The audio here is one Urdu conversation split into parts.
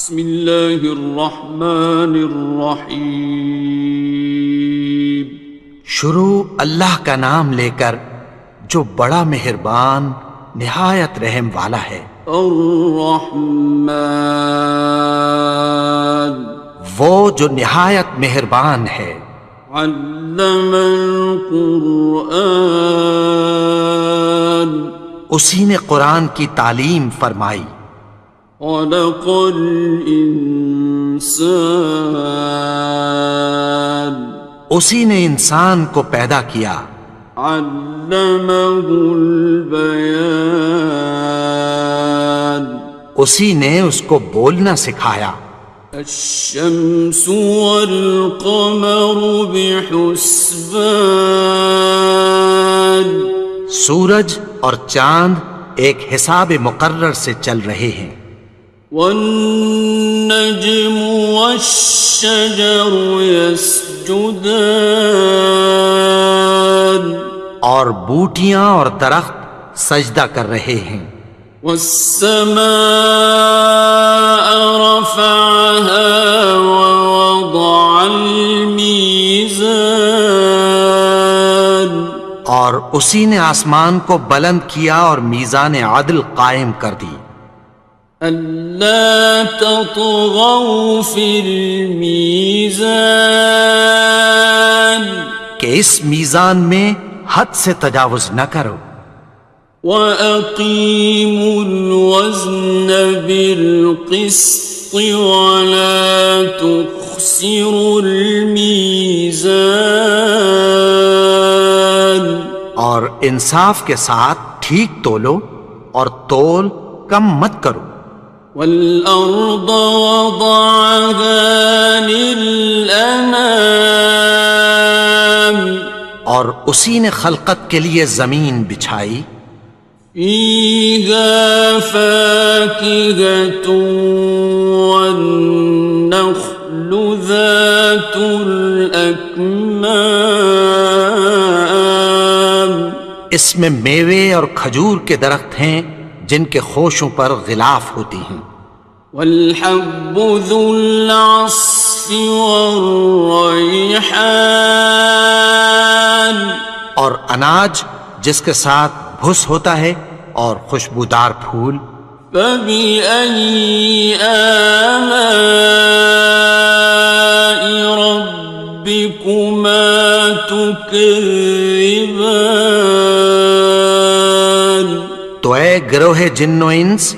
بسم اللہ الرحمن الرحیم۔ شروع اللہ کا نام لے کر جو بڑا مہربان نہایت رحم والا ہے۔ الرحمن، وہ جو نہایت مہربان ہے۔ علم القرآن، اسی نے قرآن کی تعلیم فرمائی۔ خلق الانسان، اسی نے انسان کو پیدا کیا۔ علمہ البیان، اسی نے اس کو بولنا سکھایا۔ الشمس والقمر بحسبان، سورج اور چاند ایک حساب مقرر سے چل رہے ہیں۔ والنجم والشجر يسجدان، اور بوٹیاں اور درخت سجدہ کر رہے ہیں۔ والسماء رفعها ووضع الميزان، اور اسی نے آسمان کو بلند کیا اور میزان عدل قائم کر دی۔ ألا تطغوا في الميزان، کہ اس میزان میں حد سے تجاوز نہ کرو۔ وَأَقِيمُوا الْوَزْنَ بِالْقِسْطِ وَلَا تُخْسِرُوا الْمِيزَانَ، اور انصاف کے ساتھ ٹھیک تولو اور تول کم مت کرو۔ وَالْأَرْضَ وَضَعَهَا لِلْأَنَامِ، اور اسی نے خلقت کے لیے زمین بچھائی۔ فِيهَا فَاكِهَةٌ وَالنَّخْلُ ذَاتُ الْأَكْمَامِ، اس میں میوے اور کھجور کے درخت ہیں جن کے خوشوں پر غلاف ہوتی ہیں۔ وَالْحَبُّ ذُو الْعَصْفِ وَالرَّيْحَانِ، اور اناج جس کے ساتھ بھس ہوتا ہے اور خوشبودار پھول۔ فَبِأَيِّ آلَاءِ رَبِّكُمَا تُكَذِّبَانِ، تو اے گروہ جن و انس،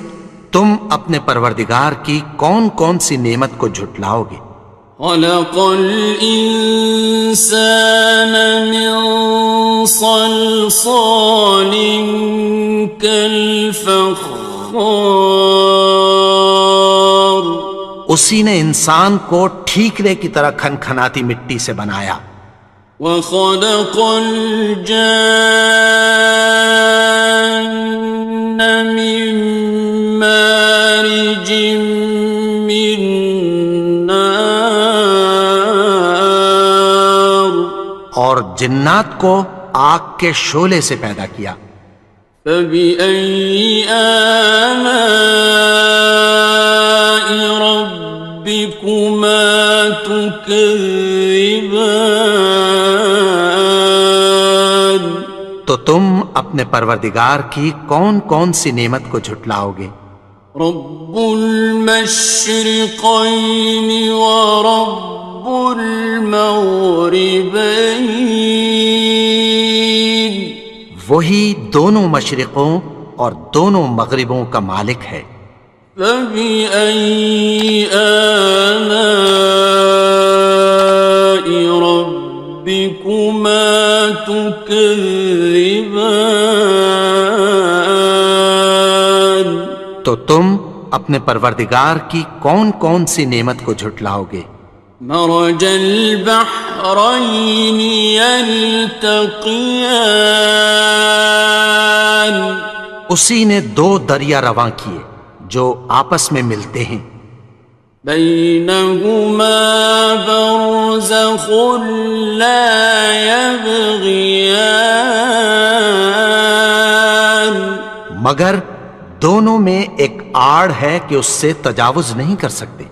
تم اپنے پروردگار کی کون کون سی نعمت کو جھٹلاؤ گے؟ خَلَقَ الْإِنسَانَ مِنْ صَلْصَالٍ كَالْفَخَّارِ، اسی نے انسان کو ٹھیکرے کی طرح کھنکھناتی مٹی سے بنایا۔ وَخَلَقَ الْجَانَّ مِن مَّارِجٍ مِّن نَّارٍ، اور جنات کو آگ کے شعلے سے پیدا کیا۔ فَبِأَيِّ آلَاءِ رَبِّكُمَا تُكَذِّبَانِ، تو تم اپنے پروردگار کی کون کون سی نعمت کو جھٹلاؤ گے؟ رب المشرقین ورب المغربین، وہی دونوں مشرقوں اور دونوں مغربوں کا مالک ہے۔ فَبِأَيِّ آلَاءِ رَبِّكُمَا تُكَذِّبَانِ، تو تم اپنے پروردگار کی کون کون سی نعمت کو جھٹلاؤ گے؟ مرج البحرین یلتقیان، اسی نے دو دریا رواں کیے جو آپس میں ملتے ہیں۔ بینہما برزخ لا یبغیان، مگر دونوں میں ایک آڑ ہے کہ اس سے تجاوز نہیں کر سکتے۔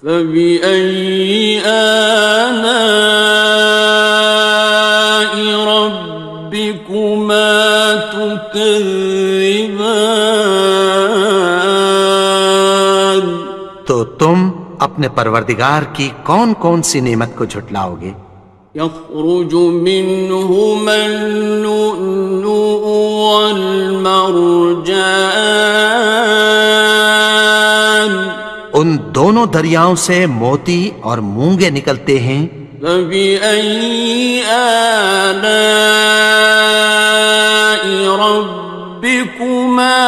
فبأي آلاء ربكما تكذبان؟ تو تم اپنے پروردگار کی کون کون سی نعمت کو جھٹلاؤ گے؟ يخرج منهما اللؤلؤ والمرجان ان دونوں دریاؤں سے موتی اور مونگے نکلتے ہیں۔ فبأي آلاء ربكما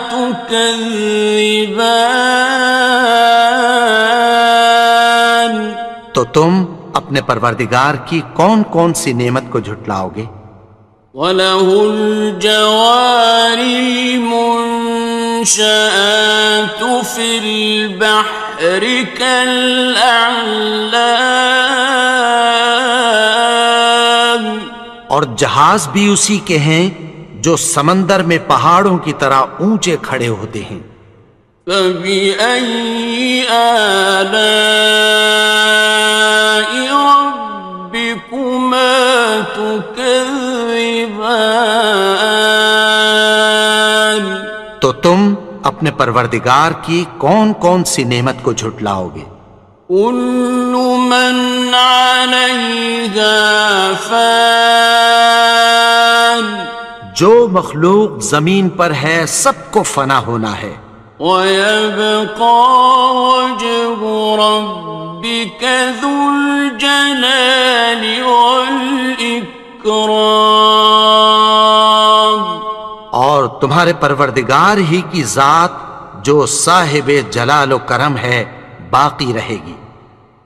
تكذبان؟ تو تم اپنے پروردگار کی کون کون سی نعمت کو جھٹلاؤ گے؟ وَلَهُ الْجَوَارِ الْمُنشَآتُ فِي الْبَحْرِ كَالْأَعْلَامِ، اور جہاز بھی اسی کے ہیں جو سمندر میں پہاڑوں کی طرح اونچے کھڑے ہوتے ہیں۔ فَبِأَيِّ آلَاءِ رَبِّكُمَا تُكَذِّبَانِ؟ تو تم اپنے پروردگار کی کون کون سی نعمت کو جھٹلاؤ گے؟ كُلُّ مَنْ عَلَيْهَا فَانٍ، جو مخلوق زمین پر ہے سب کو فنا ہونا ہے۔ وَيَبْقَى وَجْهُ رَبِّكَ ذُو الْجَلَالِ وَالْإِكْرَامِ، اور تمہارے پروردگار ہی کی ذات جو صاحب جلال و کرم ہے باقی رہے گی۔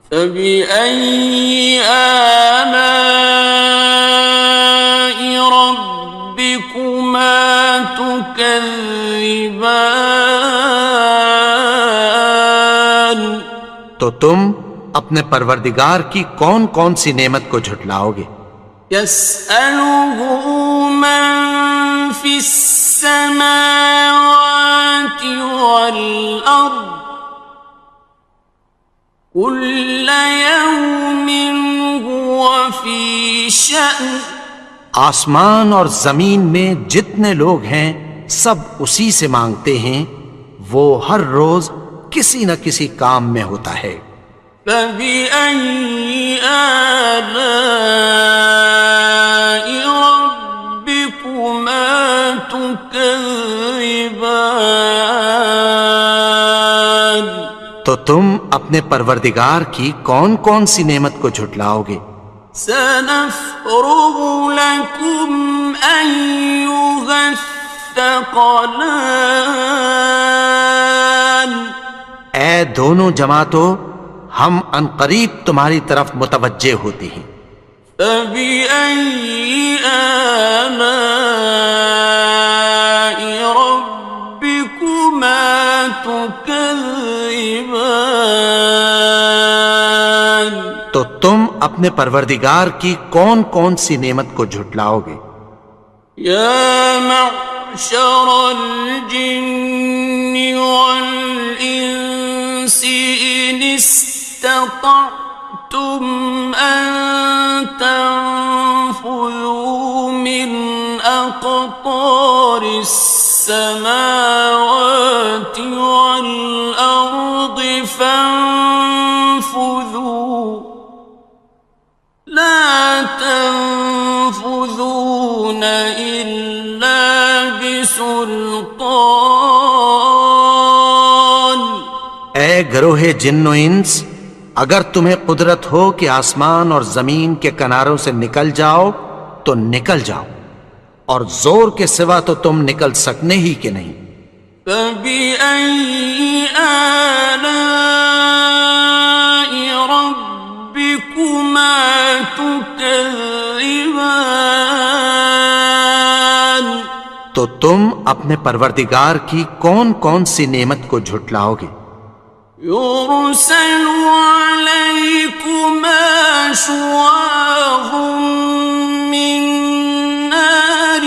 فَبِأَيِّ آلَاءِ رَبِّكُمَا تُكَذِّبَانِ؟ تو تم اپنے پروردگار کی کون کون سی نعمت کو جھٹلاؤ گے؟ يَسْأَلُهُ مَن فِي السَّمَاوَاتِ وَالْأَرْضِ كُلَّ يَوْمٍ هُوَ فِي شَأْنٍ، آسمان اور زمین میں جتنے لوگ ہیں سب اسی سے مانگتے ہیں، وہ ہر روز کسی نہ کسی کام میں ہوتا ہے۔ فَبِأَيِّ آلَاءِ رَبِّكُمَا تُكَذِّبَانِ؟ تو تم اپنے پروردگار کی کون کون سی نعمت کو جھٹلاؤ گے؟ سَنَفْرُغُ لَكُمْ أَيُّهَ الثَّقَلَانِ؟ اے دونوں جماعتوں، ہم عنقریب تمہاری طرف متوجہ ہوتے ہیں۔ فَبِأَيِّ آلَاءِ رَبِّكُمَا تُكَذِّبَانِ؟ تو تم اپنے پروردگار کی کون کون سی نعمت کو جھٹلاؤ گے؟ يَا مَعْشَرَ الْجِنِّ وَالْإِنسِ إِنِ اسْتَطَعْتُمْ أَن تَنفُذُوا مِنْ أَقْطَارِ السَّمَاوَاتِ وَالْأَرْضِ فَانفُذُوا لَا تَنفُذُونَ إِلَّا بِسُلْطَانٍ۔ اے گروہ جن و انس، اگر تمہیں قدرت ہو کہ آسمان اور زمین کے کناروں سے نکل جاؤ تو نکل جاؤ، اور زور کے سوا تو تم نکل سکنے ہی کہ نہیں۔ فَبِأَيِّ آلَاءِ رَبِّكُمَا تُكَذِّبَانِ؟ تو تم اپنے پروردگار کی کون کون سی نعمت کو جھٹلاؤ گے؟ يُرْسَلُ عَلَيْكُمَا شُوَاظٌ مِّن نَّارٍ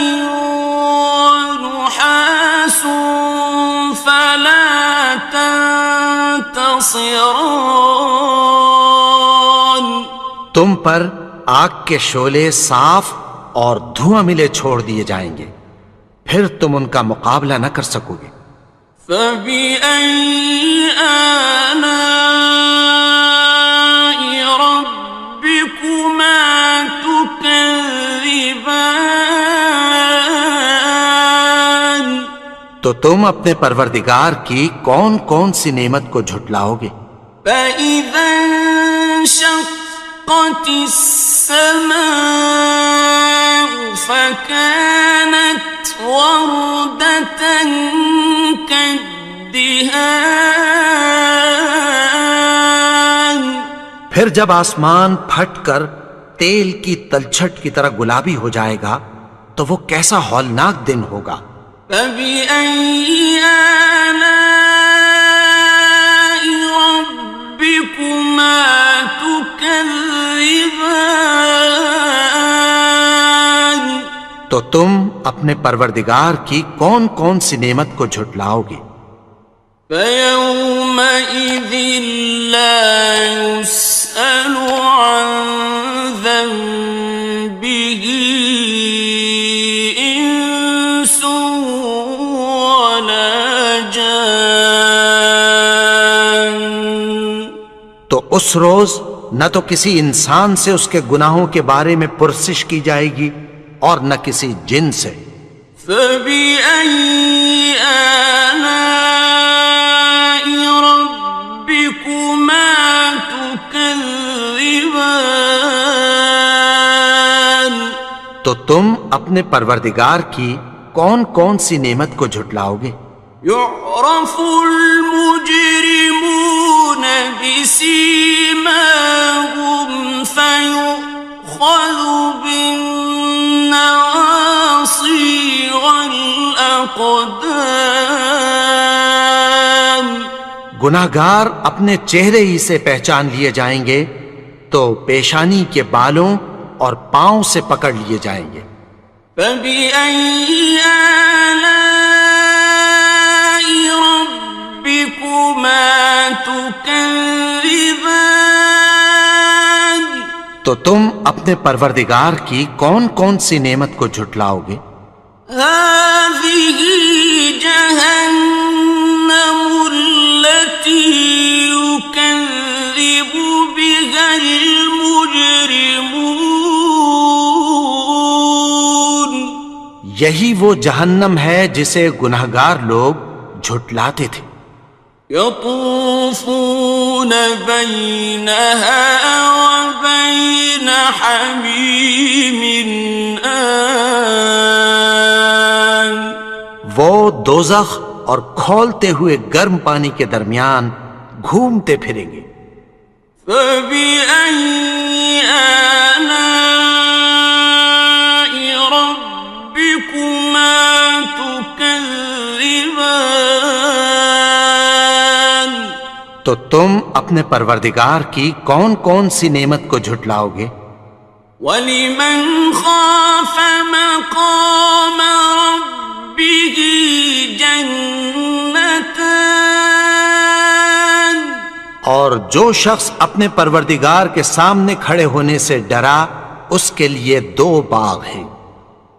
وَنُحَاسٌ خصران. تم پر آگ کے شعلے صاف اور دھواں ملے چھوڑ دیے جائیں گے، پھر تم ان کا مقابلہ نہ کر سکو گے۔ فبأي آلاء ربكما تكذبان. تو تم اپنے پروردگار کی کون کون سی نعمت کو جھٹلاؤ گے؟ فإذا انشقت السماء فكانت وردة كالدهان. پھر جب آسمان پھٹ کر تیل کی تلچھٹ کی طرح گلابی ہو جائے گا تو وہ کیسا ہولناک دن ہوگا۔ فبأي آلاء ربكما تكذبان. تو تم اپنے پروردگار کی کون کون سی نعمت کو جھٹلاؤ گے؟ فيومئذ لا يسأل عن ذنبه إنس ولا جان. تو اس روز نہ تو کسی انسان سے اس کے گناہوں کے بارے میں پرسش کی جائے گی اور نہ کسی جن سے۔ فبأي آلاء ربكما تكذبان. تو تم اپنے پروردگار کی کون کون سی نعمت کو جھٹلاؤ گے؟ يعرف المجرمون بسيماهم فيؤخذ بالنواصي والأقدام. گناہگار اپنے چہرے ہی سے پہچان لیے جائیں گے تو پیشانی کے بالوں اور پاؤں سے پکڑ لیے جائیں گے۔ فبأي آلاء ربكما تكذبان. تو تم اپنے پروردگار کی کون کون سی نعمت کو جھٹلاؤ گے؟ هذه جهنم التي يكذب بها المجرمون. یہی وہ جہنم ہے جسے گناہگار لوگ جھٹلاتے تھے۔ يطوفون بينها وبين حميم آن. وہ دوزخ اور کھولتے ہوئے گرم پانی کے درمیان گھومتے پھریں گے۔ فبأي آلاء ربكما تكذبان. تو تم اپنے پروردگار کی کون کون سی نعمت کو جھٹلاؤ گے؟ وَلِمَنْ خَافَ مَقَامَ رَبِّهِ جَنَّتَانِ. اور جو شخص اپنے پروردگار کے سامنے کھڑے ہونے سے ڈرا اس کے لیے دو باغ ہیں۔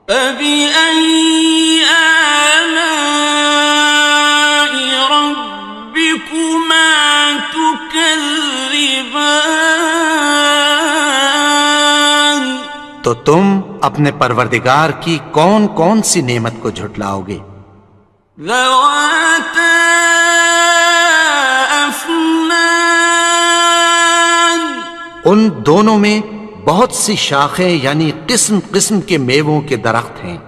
فَبِأَيِّ آلَاءِ رَبِّكُمَا تُكَذِّبَانِ. تو تم اپنے پروردگار کی کون کون سی نعمت کو جھٹلاؤ گے؟ ذَوَاتَا أَفْنَانٍ. ان دونوں میں بہت سی شاخیں یعنی قسم قسم کے میووں کے درخت ہیں۔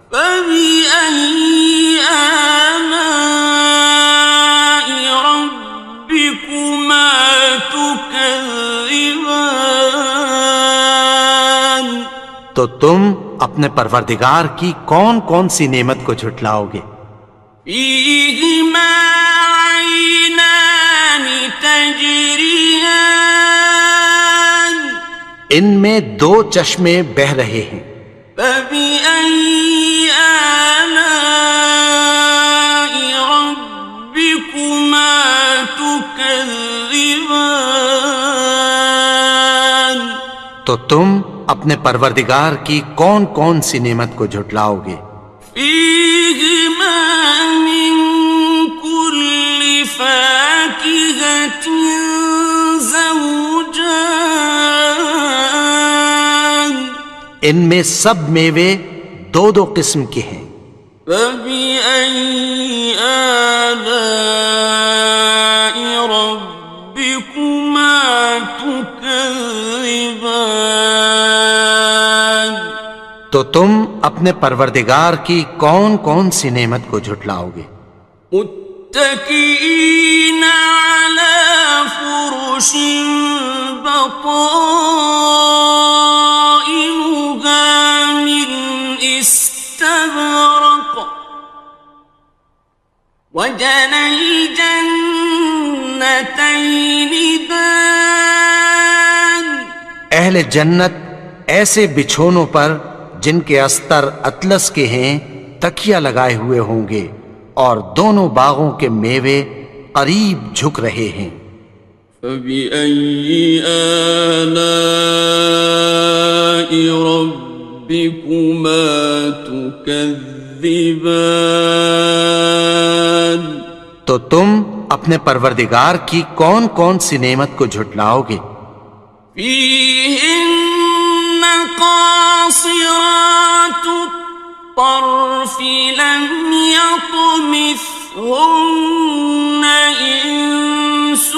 فَبِأَيِّ آلَاءِ رَبِّكُمَا تُكَذِّبَانِ. تو تم اپنے پروردگار کی کون کون سی نعمت کو جھٹلاؤ گے؟ فِيهِمَا عَيْنَانِ تَجْرِيَانِ. ان میں دو چشمے بہہ رہے ہیں۔ فَبِأَيِّ آلَاءِ رَبِّكُمَا تُكَذِّبَانِ. تكذبان تو تم اپنے پروردگار کی کون کون سی نعمت کو جھٹلاؤ گے؟ فيهما من كل فاكهة زوجان ان میں سب میوے دو دو قسم کے ہیں۔ فبأي آلاء ربكما تكذبان تو تم اپنے پروردگار کی کون کون سی نعمت کو جھٹلاؤ گے؟ متكئين على فرش بطائنها من استبرق وجنى الجنتين دان اہل جنت ایسے بچھونوں پر جن کے استر اطلس کے ہیں تکیہ لگائے ہوئے ہوں گے اور دونوں باغوں کے میوے قریب جھک رہے ہیں۔ فبأي آلاء ربكما تكذبان تو تم اپنے پروردگار کی کون کون سی نعمت کو جھٹلاؤ گے؟ فيهن قاصرات الطرف لم يطمثهن إنس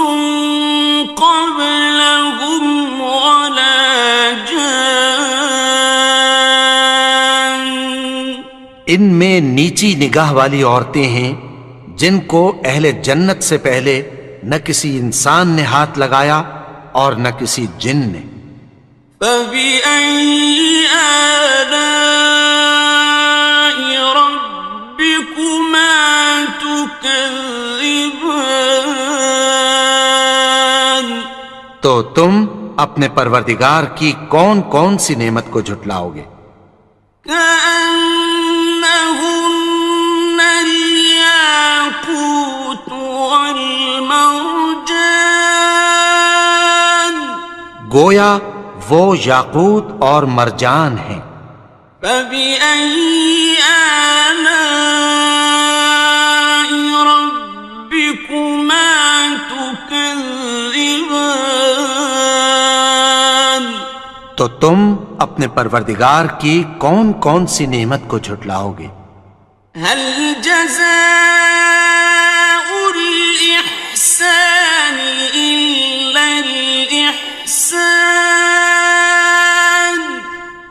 قبلهم ولا جان ان میں نیچی نگاہ والی عورتیں ہیں جن کو اہل جنت سے پہلے نہ کسی انسان نے ہاتھ لگایا اور نہ کسی جن نے۔ فبأي آلاء ربكما تكذبان تو تم اپنے پروردگار کی کون کون سی نعمت کو جھٹلاؤ گے؟ كأنهن الياقوت والمرجان گویا وہ یاقوت اور مرجان ہیں۔ فبأي آلاء ربكما تكذبان تو تم اپنے پروردگار کی کون کون سی نعمت کو جھٹلاؤ گے؟ هل جزاء الإحسان إلا الإحسان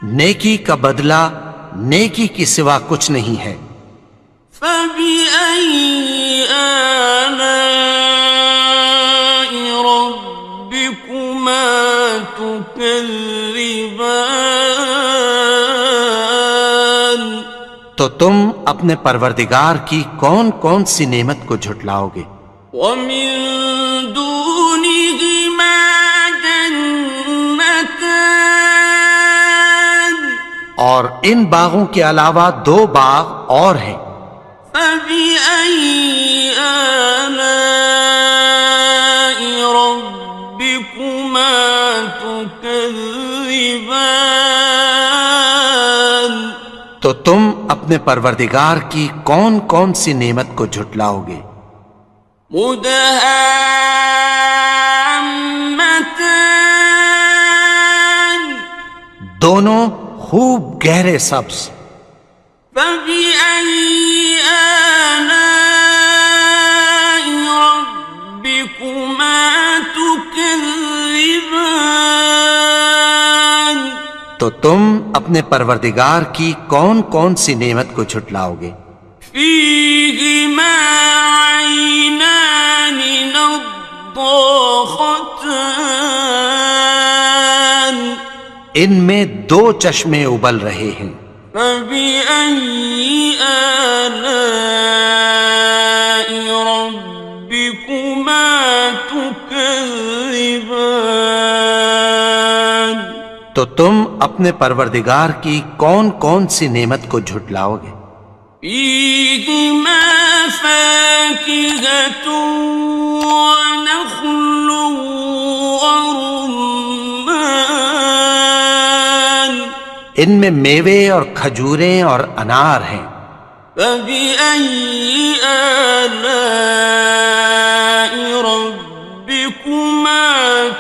نیکی کا بدلہ نیکی کی سوا کچھ نہیں ہے۔ فبأي آلاء ربكما تكذبان تو تم اپنے پروردگار کی کون کون سی نعمت کو جھٹلاؤ گے؟ ومن دونهما جنتان اور ان باغوں کے علاوہ دو باغ اور ہیں۔ فبأي آلاء ربكما تكذبان تو تم اپنے پروردگار کی کون کون سی نعمت کو جھٹلاؤ گے؟ مدهامتان دونوں خوب گہرے سبز۔ فبأي آلاء ربكما تكذبان تو تم اپنے پروردگار کی کون کون سی نعمت کو جھٹلاؤ گے؟ فيهما عينان نضاختان ان میں دو چشمے ابل رہے ہیں۔ فبأي آلاء ربكما تكذبان تو تم اپنے پروردگار کی کون کون سی نعمت کو جھٹلاؤ گے؟ فيهما فاكهة ونخل ورمان ان میں میوے اور کھجوریں اور انار ہیں. فبأي آلاء ربكما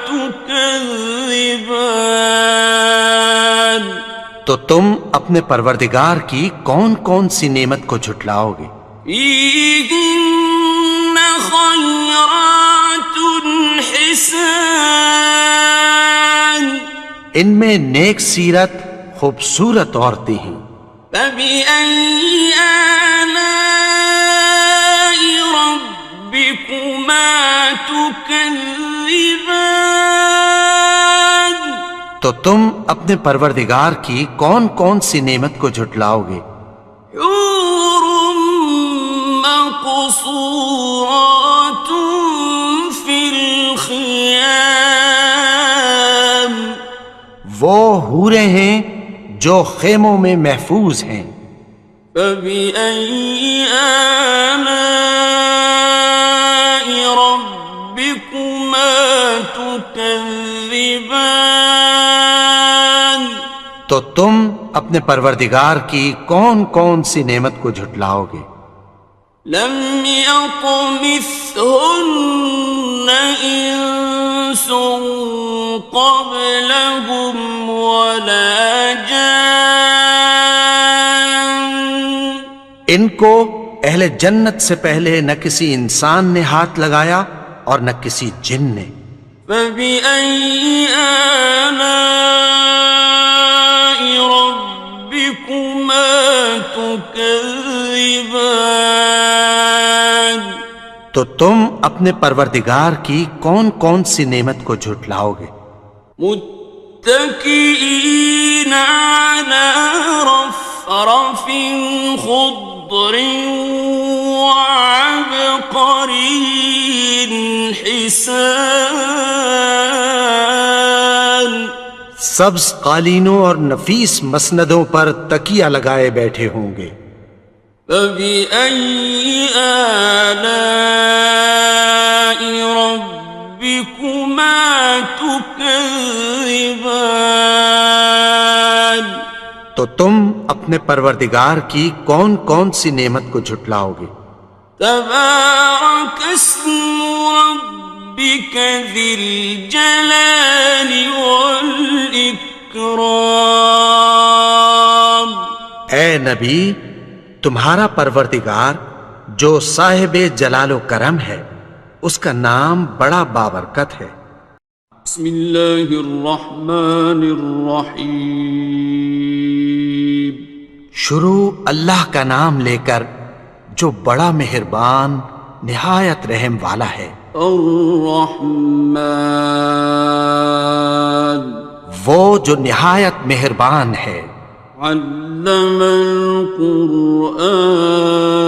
تكذبان تو تم اپنے پروردگار کی کون کون سی نعمت کو جھٹلاؤ گے؟ فيهن خيرات حسان ان میں نیک سیرت خوبصورت عورتیں ہیں. فبأي آلاء ربكما تكذبان تو تم اپنے پروردگار کی کون کون سی نعمت کو جھٹلاؤ گے؟ حور مقصورات في الخيام وہ حوریں ہیں جو خیموں میں محفوظ ہیں. فبأي آلاء ربكما تكذبان تو تم اپنے پروردگار کی کون کون سی نعمت کو جھٹلاؤ گے؟ لم يطمثهن إنس قبلهم ولا جان ان کو اہل جنت سے پہلے نہ کسی انسان نے ہاتھ لگایا اور نہ کسی جن نے. فبأي آلاء ربكما تكذبان تو تم اپنے پروردگار کی کون کون سی نعمت کو جھٹلاؤ گے؟ متكئين على رفرف خضر وعبقري حسان سبز قالینوں اور نفیس مسندوں پر تکیہ لگائے بیٹھے ہوں گے. فبأي آلاء ربكما تكذبان تو تم اپنے پروردگار کی کون کون سی نعمت کو جھٹلاؤ گے؟ تبارك اسم ربك ذي الجلال والإكرام اے نبی، تمہارا پروردگار جو صاحب جلال و کرم ہے، اس کا نام بڑا بابرکت ہے. بسم اللہ الرحمن الرحیم شروع اللہ کا نام لے کر جو بڑا مہربان نہایت رحم والا ہے. الرحمن وہ جو نہایت مہربان ہے. علم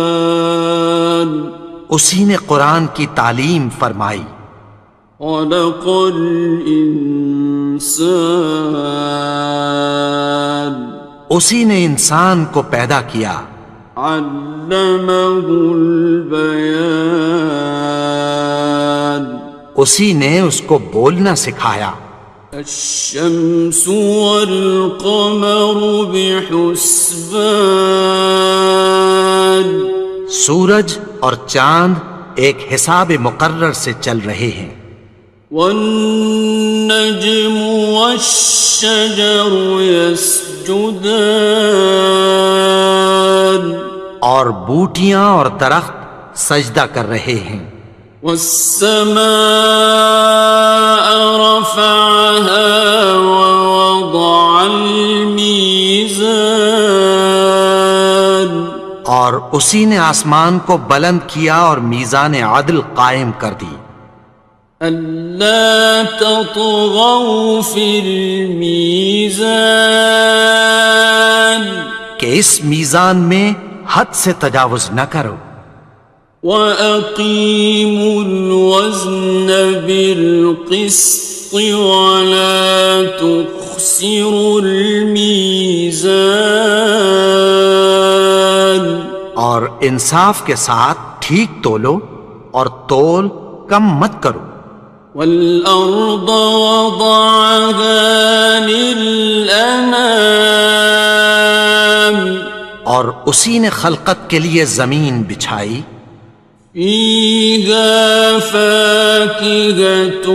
القرآن اسی نے قرآن کی تعلیم فرمائی. خلق الانسان اسی نے انسان کو پیدا کیا. علمہ البیان اسی نے اس کو بولنا سکھایا. الشمس والقمر بحسبان سورج اور چاند ایک حساب مقرر سے چل رہے ہیں. والنجم والشجر يسجدان اور بوٹیاں اور درخت سجدہ کر رہے ہیں. والسماء رفعها ووضع الميزان اور اسی نے آسمان کو بلند کیا اور میزان عدل قائم کر دی. ألا تطغوا في الميزان کہ اس میزان میں حد سے تجاوز نہ کرو. وَأَقِيمُوا الْوَزْنَ بِالْقِسْطِ وَلَا تُخْسِرُوا الْمِيزَانَ اور انصاف کے ساتھ ٹھیک تولو اور تول کم مت کرو. والأرض وضعها للأنام اور اسی نے خلقت کے لیے زمین بچھائی. فيها فاكهة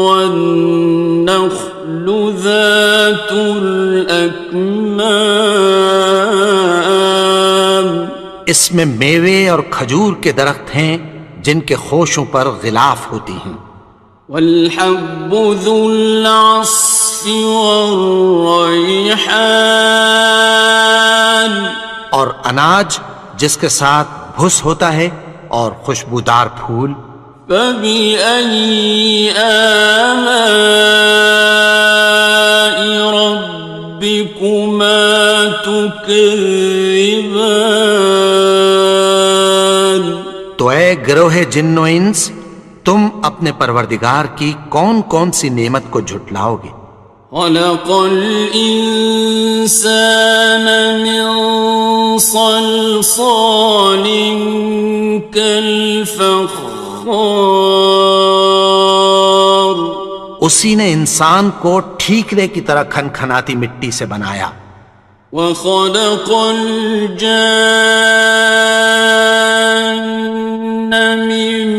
والنخل ذات الأكمام اس میں میوے اور کھجور کے درخت ہیں جن کے خوشوں پر غلاف ہوتی ہیں. والحب ذو العصف والریحان اور اناج جس کے ساتھ بھس ہوتا ہے اور خوشبودار پھول. فبأي آلاء ربكما تكذبان تو اے گروہ جن و انس، تم اپنے پروردگار کی کون کون سی نعمت کو جھٹلاؤ گے؟ خلق الإنسان من صلصال كالفخار اسی نے انسان کو ٹھیکرے کی طرح کھنکھناتی مٹی سے بنایا. وخلق الجان من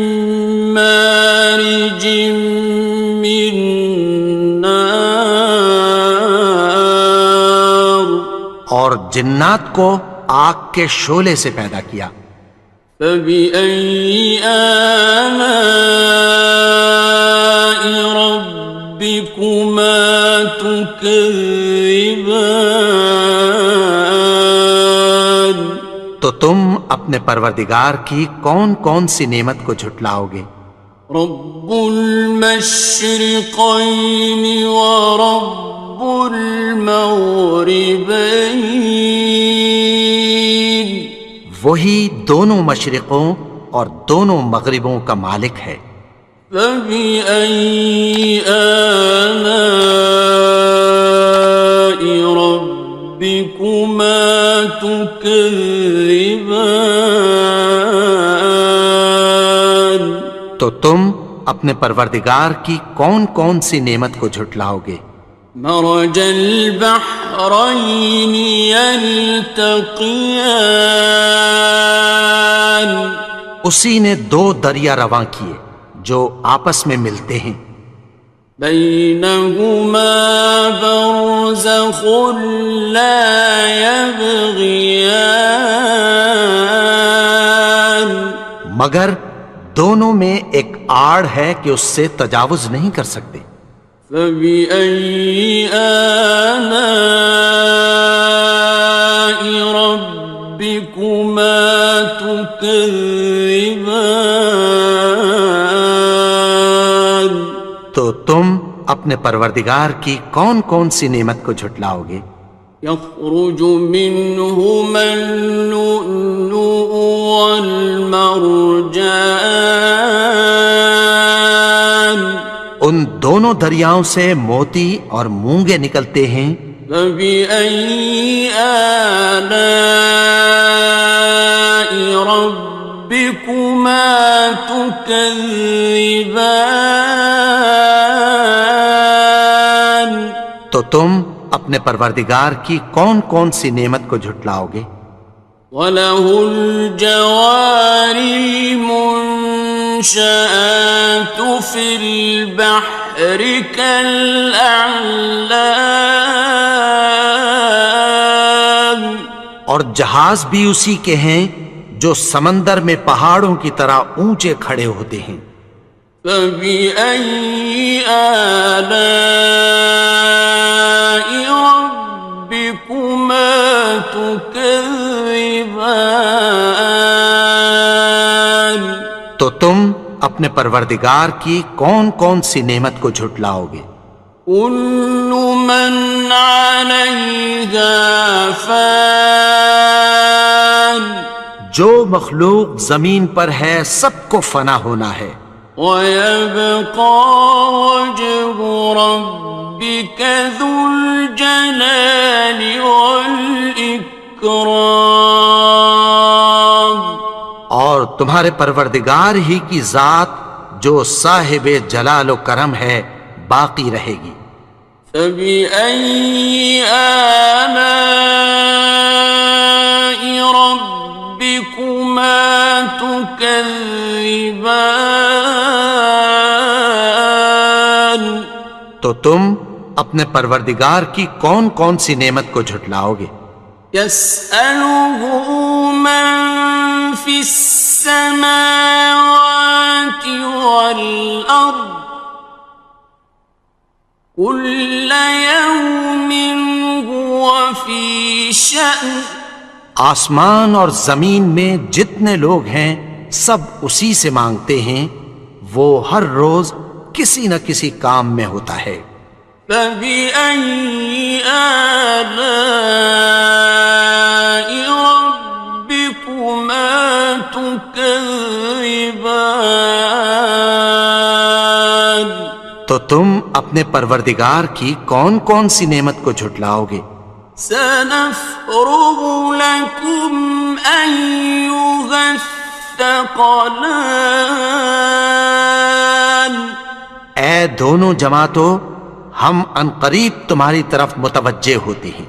مارج من نار اور جنات کو آگ کے شعلے سے پیدا کیا. فبأي آلاء ربكما تكذبان تو تم اپنے پروردگار کی کون کون سی نعمت کو جھٹلاؤ گے؟ رب المشرقين ورب المغربين وہی دونوں مشرقوں اور دونوں مغربوں کا مالک ہے. فبأي آلاء ربكما تكذبان تو تم اپنے پروردگار کی کون کون سی نعمت کو جھٹلاؤ گے؟ مرج البحرين يلتقيان اسی نے دو دریا رواں کیے جو آپس میں ملتے ہیں. بينهما برزخ لا يبغيان مگر دونوں میں ایک آڑ ہے کہ اس سے تجاوز نہیں کر سکتے. فبأي آلاء ربكما تكذبان تو تم اپنے پروردگار کی کون کون سی نعمت کو جھٹلاؤ گے؟ يخرج منهما اللؤلؤ والمرجان ان دونوں دریاؤں سے موتی اور مونگے نکلتے ہیں. فبأي آلاء ربكما تكذبان تو تم اپنے پروردگار کی کون کون سی نعمت کو جھٹلاؤ گے؟ وَلَهُ الْجَوَارِ الْمُنشَآتُ فِي الْبَحْرِ كَالْأَعْلَامِ اور جہاز بھی اسی کے ہیں جو سمندر میں پہاڑوں کی طرح اونچے کھڑے ہوتے ہیں. فَبِأَيِّ آلَاءِ رَبِّكُمَا تُكَذِّبَانِ تو تم اپنے پروردگار کی کون کون سی نعمت کو جھٹلاؤ گے؟ كُلُّ مَنْ عَلَيْهَا فَانٍ جو مخلوق زمین پر ہے سب کو فنا ہونا ہے. وَيَبْقَى وَجْهُ رَبِّكَ ذُو الْجَلَالِ وَالْإِكْرَامِ تمہارے پروردگار ہی کی ذات جو صاحب جلال و کرم ہے باقی رہے گی۔ فبأي آلاء ربكما تكذبان؟ تو تم اپنے پروردگار کی کون کون سی نعمت کو جھٹلاؤ گے؟ يسأله من في السماوات والأرض كل يوم هو في شأن۔ آسمان اور زمین میں جتنے لوگ ہیں سب اسی سے مانگتے ہیں، وہ ہر روز کسی نہ کسی کام میں ہوتا ہے۔ فبأي آلاء ربكما تكذبان؟ تو تم اپنے پروردگار کی کون کون سی نعمت کو جھٹلاؤ گے؟ سنفرغ لكم أيها الثقلان۔ اے دونوں جماعتوں، ہم عنقریب تمہاری طرف متوجہ ہوتے ہیں۔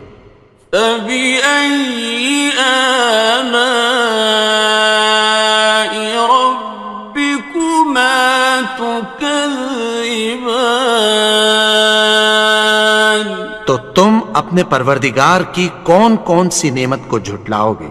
فبأي آلاء ربكما تكذبان؟ تو تم اپنے پروردگار کی کون کون سی نعمت کو جھٹلاؤ گے؟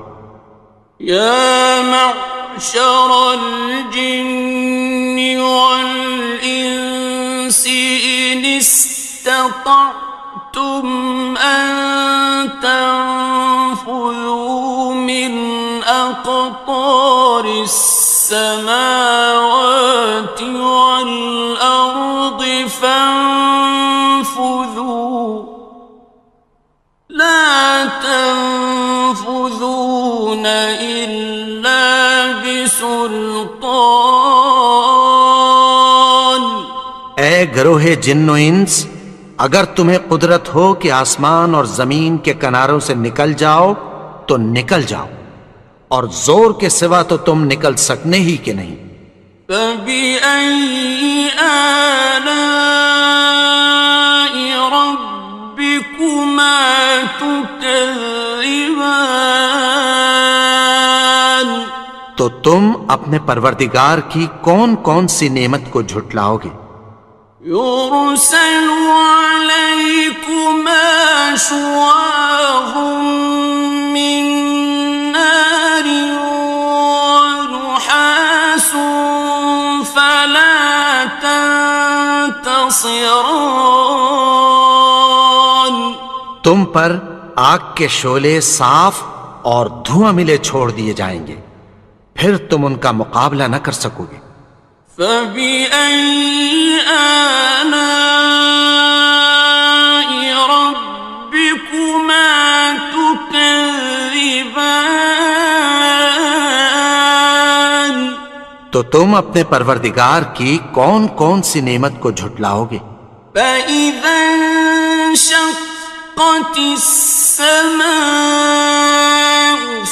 يا معشر الجن والإنس إن استطعتم أن تنفذوا من أقطار السماوات والأرض فانفذوا لا تنفذون إلا بسلطان۔ اے گروہ جن و انس، اگر تمہیں قدرت ہو کہ آسمان اور زمین کے کناروں سے نکل جاؤ تو نکل جاؤ، اور زور کے سوا تو تم نکل سکنے ہی کہ نہیں۔ فبأي آلاء ربكما تكذبان؟ تو تم اپنے پروردگار کی کون کون سی نعمت کو جھٹلاؤ گے؟ يرسل عليكما شواظ من نار ونحاس فلا تنتصران۔ تم پر آگ کے شعلے صاف اور دھواں ملے چھوڑ دیے جائیں گے، پھر تم ان کا مقابلہ نہ کر سکو گے۔ فبأي آلاء ربكما تكذبان؟ تو تم اپنے پروردگار کی کون کون سی نعمت کو جھٹلاؤ گے؟ فإذا انشقت السماء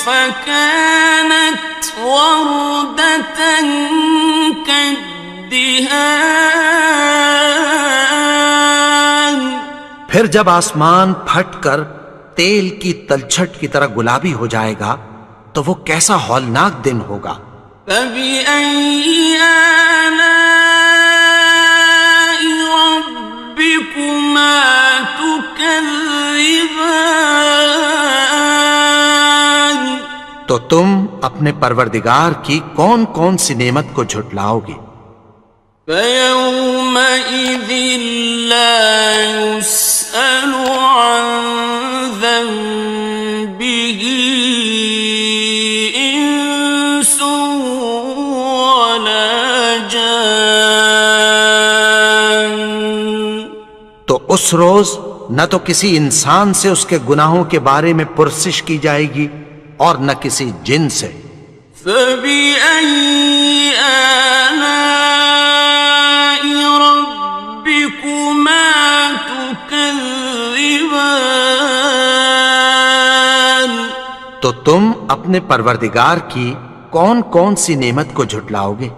فكانت وردة كالدهان۔ پھر جب آسمان پھٹ کر تیل کی تلچھٹ کی طرح گلابی ہو جائے گا تو وہ کیسا ہولناک دن ہوگا۔ فبأي آلاء ربكما تكذبان؟ تو تم اپنے پروردگار کی کون کون سی نعمت کو جھٹلاؤ گے؟ فيومئذ لا يسأل عن ذنبه إنس ولا جان۔ تو اس روز نہ تو کسی انسان سے اس کے گناہوں کے بارے میں پرسش کی جائے گی اور نہ کسی جن سے۔ فبأي آلاء ربكما تكذبان؟ تو تم اپنے پروردگار کی کون کون سی نعمت کو جھٹلاؤ گے؟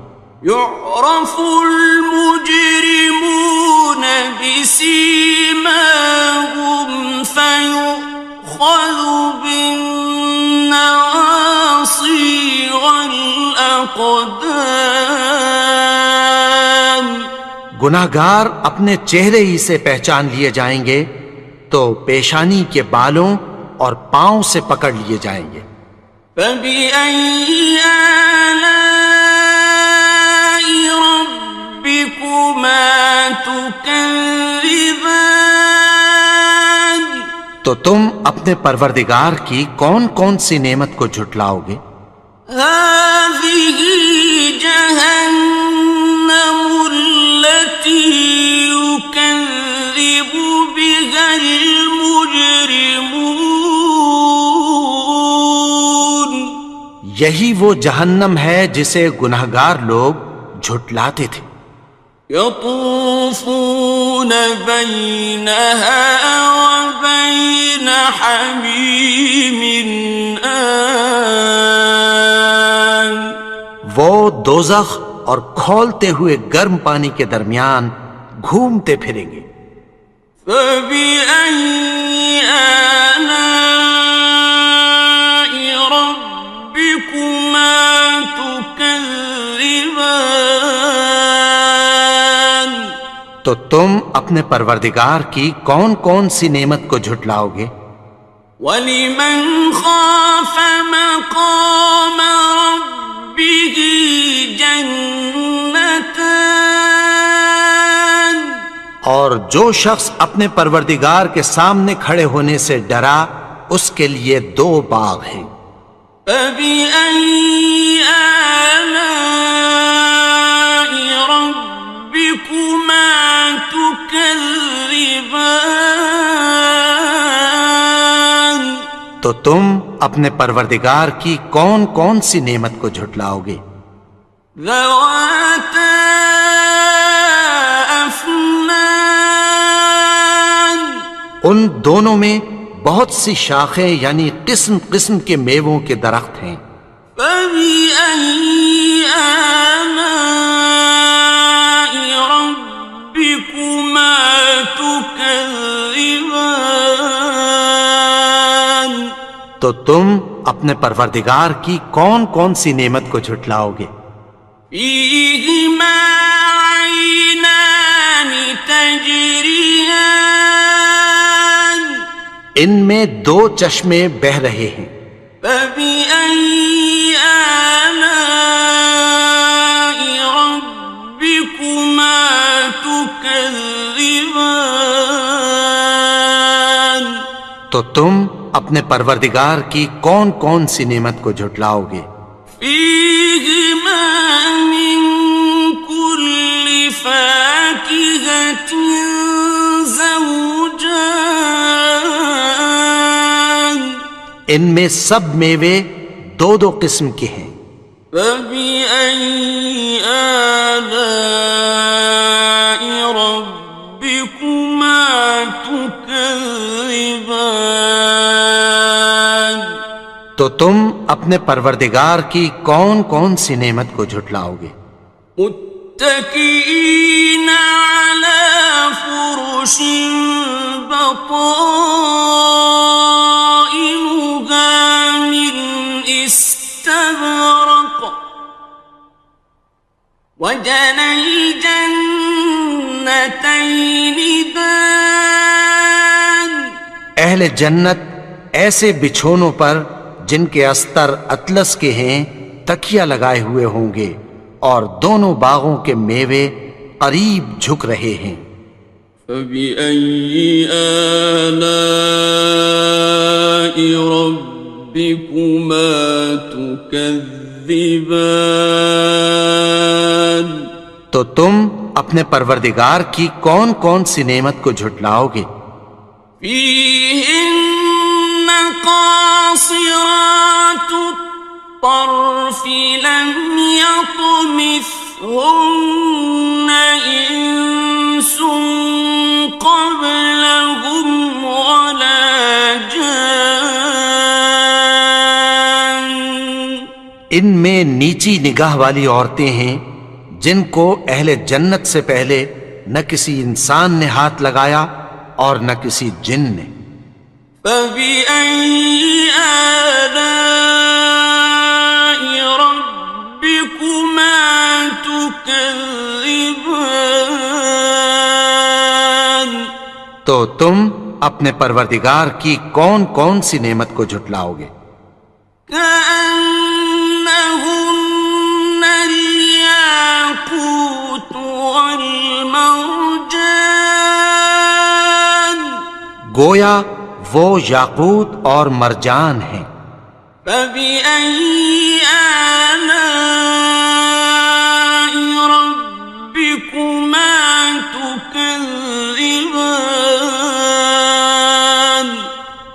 يعرف المجرمون بسيماهم فيؤخذ بالنواصي والأقدام. گناہگار اپنے چہرے ہی سے پہچان لیے جائیں گے تو پیشانی کے بالوں اور پاؤں سے پکڑ لیے جائیں گے. فبأي آلاء ربكما تكذبان. تو تم اپنے پروردگار کی کون کون سی نعمت کو جھٹلاؤ گے؟ هذه جهنم التي يكذب بها المجرمون. یہی وہ جہنم ہے جسے گناہگار لوگ جھٹلاتے تھے. يطوفون بينها وبين حميم آن. وہ دوزخ اور کھولتے ہوئے گرم پانی کے درمیان گھومتے پھریں گے. فبأي آلاء ربكما تكذبان. تو تم اپنے پروردگار کی کون کون سی نعمت کو جھٹلاؤ گے؟ وَلِمَنْ خَافَ مَقَامَ رَبِّهِ جَنَّتَانِ. اور جو شخص اپنے پروردگار کے سامنے کھڑے ہونے سے ڈرا اس کے لیے 2 باغ ہیں. فَبِأَيِّ آلَاءِ رَبِّكُمَا تُكَذِّبَانِ. تو تم اپنے پروردگار کی کون کون سی نعمت کو جھٹلاؤ گے؟ ذَوَاتَا أَفْنَانٍ. ان دونوں میں بہت سی شاخیں یعنی قسم قسم کے میووں کے درخت ہیں. فَبِأَيِّ آلَاءِ رَبِّكُمَا تُكَذِّبَانِ. تو تم اپنے پروردگار کی کون کون سی نعمت کو جھٹلاؤ گے؟ فِيهِمَا عَيْنَانِ تَجْرِيَانِ. ان میں 2 چشمے بہہ رہے ہیں. فَبِأَيِّ آلَاءِ رَبِّكُمَا تُكَذِّبَانِ. تو تم اپنے پروردگار کی کون کون سی نعمت کو جھٹلاؤ گے؟ فِيهِمَا مِن كُلِّ فَاكِهَةٍ زَوْجَانِ. ان میں سب میوے 2 قسم کے ہیں. فَبِأَيِّ آلَاءِ رَبِّكُمَا تُكَذِّبَانِ. تو تم اپنے پروردگار کی کون کون سی نعمت کو جھٹلاؤ گے؟ متكئين على فرش بطائنها من استبرق وجنى الجنتين دان. اہل جنت ایسے بچھونوں پر جن کے استر اطلس کے ہیں تکیہ لگائے ہوئے ہوں گے اور دونوں باغوں کے میوے قریب جھک رہے ہیں. فَبِأَيِّ آلَاءِ رَبِّكُمَا تُكَذِّبَانِ. تو تم اپنے پروردگار کی کون کون سی نعمت کو جھٹلاؤ گے؟ فِيهِنَّ قَاصِرَاتُ الطَّرْفِ لَمْ يَطْمِثْهُنَّ إِنسٌ قَبْلَهُمْ وَلَا جَانٌّ. ان میں نیچی نگاہ والی عورتیں ہیں جن کو اہل جنت سے پہلے نہ کسی انسان نے ہاتھ لگایا اور نہ کسی جن نے۔ فَبِأَيِّ آلَاءِ رَبِّكُمَا تُكَذِّبَانِ؟ تو تم اپنے پروردگار کی کون کون سی نعمت کو جھٹلاؤ گے؟ كأنهن الياقوت والمرجان، گویا وہ یاقوت اور مرجان ہیں۔ فبأي آلاء ربكما تكذبان؟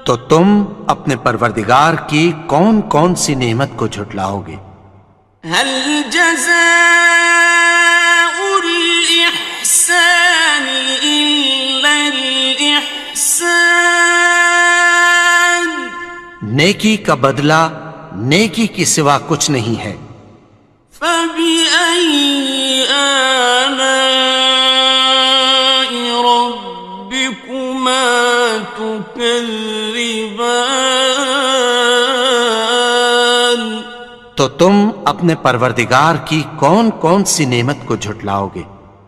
تو تم اپنے پروردگار کی کون کون سی نعمت کو جھٹلاؤ گے؟ هل جزاء الإحسان إلا الإحسان؟ نیکی کا بدلہ نیکی کی سوا کچھ نہیں ہے۔ فبأي آلاء ربكما تكذبان؟ تو تم اپنے پروردگار کی کون کون سی نعمت کو جھٹلاؤ گے؟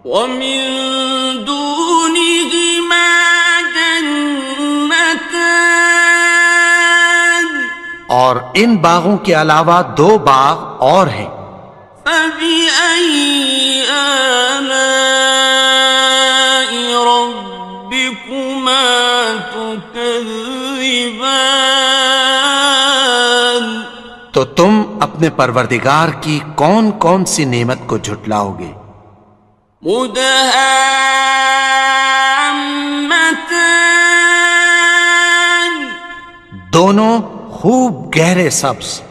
ومن دونهما جنتان، اور ان باغوں کے علاوہ دو باغ اور ہیں۔ فبأي آلاء ربكما تكذبان؟ تو تم اپنے پروردگار کی کون کون سی نعمت کو جھٹلاؤ گے؟ مدہامتان، دونوں خوب گہرے سبز۔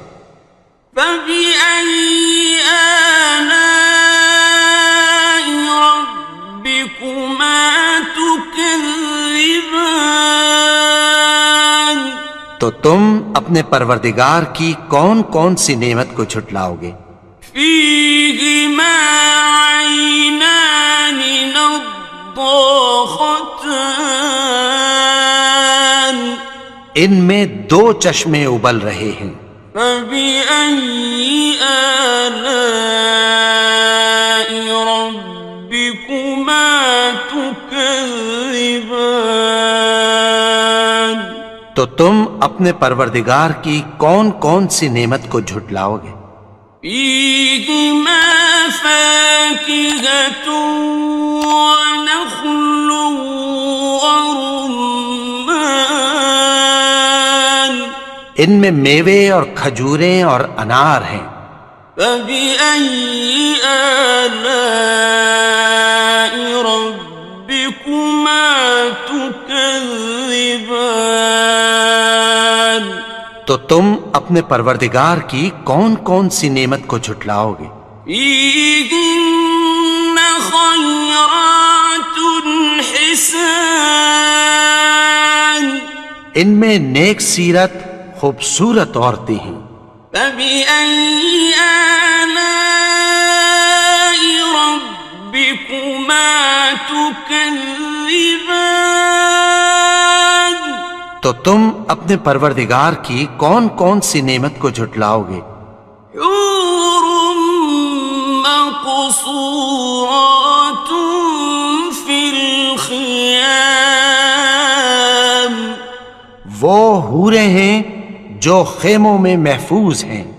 فبأي آلاء ربكما تكذبان؟ تو تم اپنے پروردگار کی کون کون سی نعمت کو جھٹلاؤ گے؟ فيهما عينان نضاختان، ان میں دو چشمے ابل رہے ہیں۔ فبأي آلاء ربكما تكذبان؟ تو تم اپنے پروردگار کی کون کون سی نعمت کو جھٹلاؤ گے؟ فيهما فاكهة ونخل ورمان، ان میں میوے اور کھجوریں اور انار ہیں۔ فبأي آلاء ربكما تكذبان؟ تو تم اپنے پروردگار کی کون کون سی نعمت کو جھٹلاؤ گے؟ فيهن خيرات حسان، ان میں نیک سیرت خوبصورت عورتیں ہیں۔ فبأي آلاء ربكما تكذبان؟ تو تم اپنے پروردگار کی کون کون سی نعمت کو جھٹلاؤ گے؟ حور مقصورات في الخيام، وہ حوریں ہیں جو خیموں میں محفوظ ہیں۔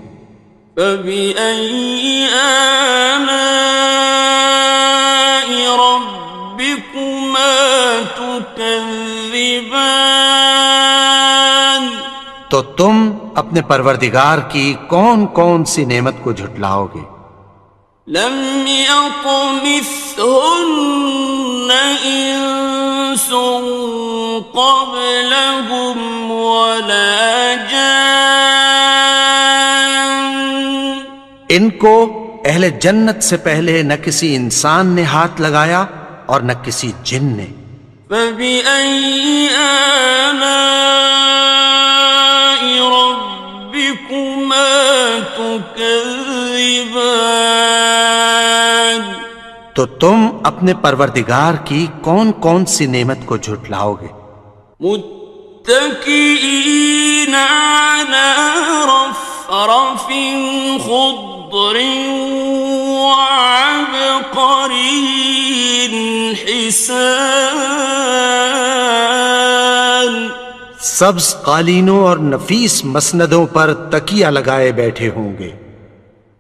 فبأي آلاء ربكما تكذبان؟ تو تم اپنے پروردگار کی کون کون سی نعمت کو جھٹلاؤ گے؟ لم يطمثهن إنس قبلهم ولا جان، ان کو اہل جنت سے پہلے نہ کسی انسان نے ہاتھ لگایا اور نہ کسی جن نے۔ فبأي آلاء ربكما تكذبان؟ تكذبان تو تم اپنے پروردگار کی کون کون سی نعمت کو جھٹلاؤ گے؟ متكئين على رفرف خضر وعبقري حسان سبز قالینوں اور نفیس مسندوں پر تکیہ لگائے بیٹھے ہوں گے۔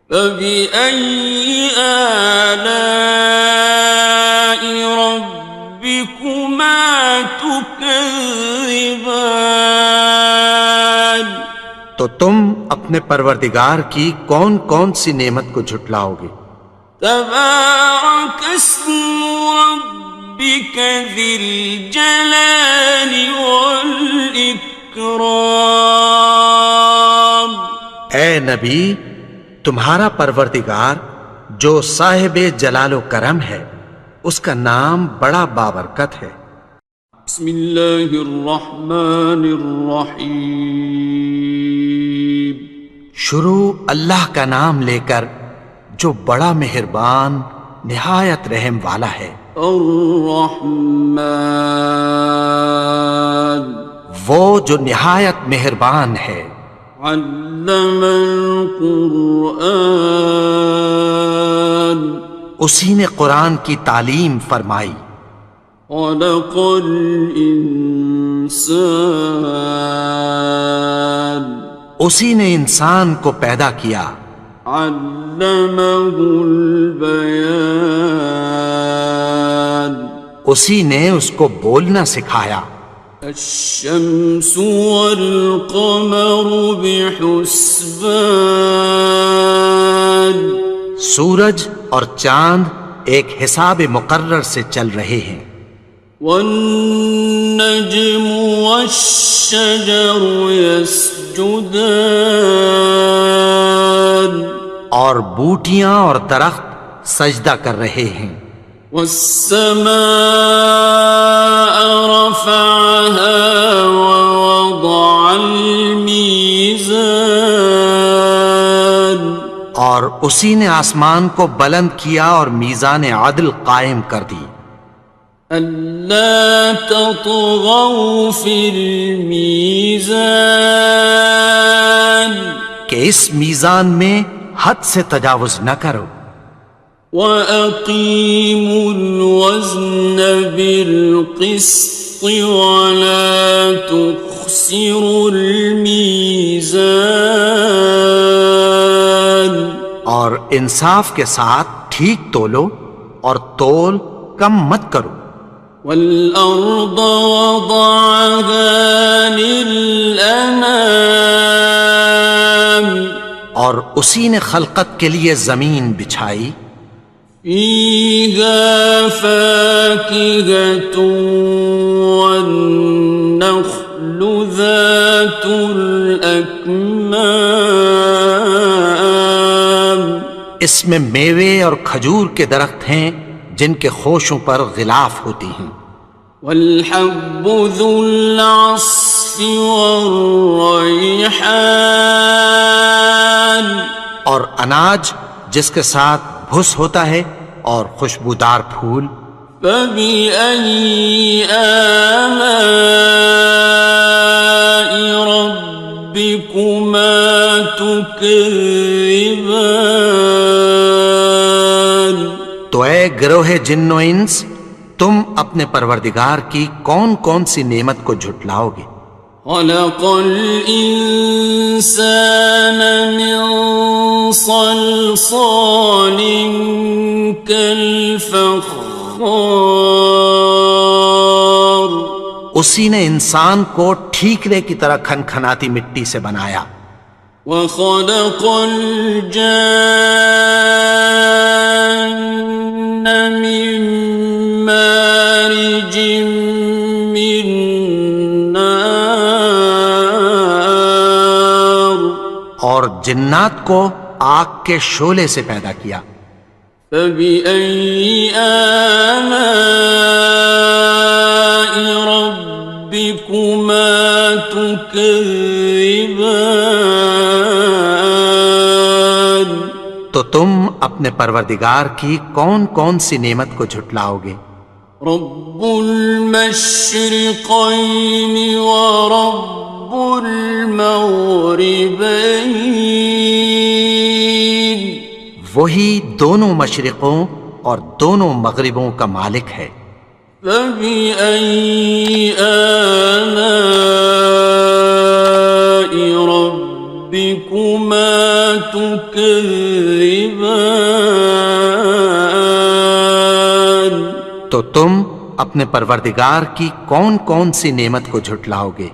فبأي آلاء ربكما تكذبان تو تم اپنے پروردگار کی کون کون سی نعمت کو جھٹلاؤ گے؟ تبارك اسم ربك ذي الجلال والإكرام اے نبی، تمہارا پروردگار جو صاحب جلال و کرم ہے، اس کا نام بڑا بابرکت ہے۔ بسم اللہ الرحمن الرحیم شروع اللہ کا نام لے کر جو بڑا مہربان نہایت رحم والا ہے۔ الرحمن وہ جو نہایت مہربان ہے۔ علم القرآن اسی نے قرآن کی تعلیم فرمائی۔ خلق الانسان اسی نے انسان کو پیدا کیا۔ علمہ البیان اسی نے اس کو بولنا سکھایا۔ الشمس والقمر بحسبان سورج اور چاند ایک حساب مقرر سے چل رہے ہیں۔ والنجم والشجر يسجدان اور بوٹیاں اور درخت سجدہ کر رہے ہیں۔ والسماء رفعها ووضع الميزان اور اسی نے آسمان کو بلند کیا اور میزان عدل قائم کر دی۔ ألا تطغوا في الميزان کہ اس میزان میں حد سے تجاوز نہ کرو۔ وَأَقِيمُوا الْوَزْنَ بِالْقِسْطِ وَلَا تُخْسِرُوا الْمِيزَانَ اور انصاف کے ساتھ ٹھیک تولو اور تول کم مت کرو۔ وَالْأَرْضَ وَضَعَهَا لِلْأَنَامِ اور اسی نے خلقت کے لیے زمین بچھائی۔ فِيهَا فَاكِهَةٌ وَالنَّخْلُ ذَاتُ الْأَكْمَامِ اس میں میوے اور کھجور کے درخت ہیں جن کے خوشوں پر غلاف ہوتی ہیں۔ وَالْحَبُّ ذُو الْعَصْفِ وَالرَّيْحَانِ اور اناج جس کے ساتھ بھس ہوتا ہے اور خوشبودار پھول۔ فَبِأَيِّ آلَاءِ رَبِّكُمَا تُكَذِّبَانِ تو اے گروہ جن و انس، تم اپنے پروردگار کی کون کون سی نعمت کو جھٹلاؤ گے؟ خلق الإنسان من صلصال كالفخار اسی نے انسان کو ٹھیکرے کی طرح کھنکھناتی مٹی سے بنایا۔ وخلق الجان من مارج من نار اور جنات کو آگ کے شعلے سے پیدا کیا۔ فبأي آلاء ربكما تكذبان تو تم اپنے پروردگار کی کون کون سی نعمت کو جھٹلاؤ گے؟ رب المشرقين ورب المغربين وہی دونوں مشرقوں اور دونوں مغربوں کا مالک ہے۔ فبأي آلاء ربكما تكذبان تو تم اپنے پروردگار کی کون کون سی نعمت کو جھٹلاؤ گے؟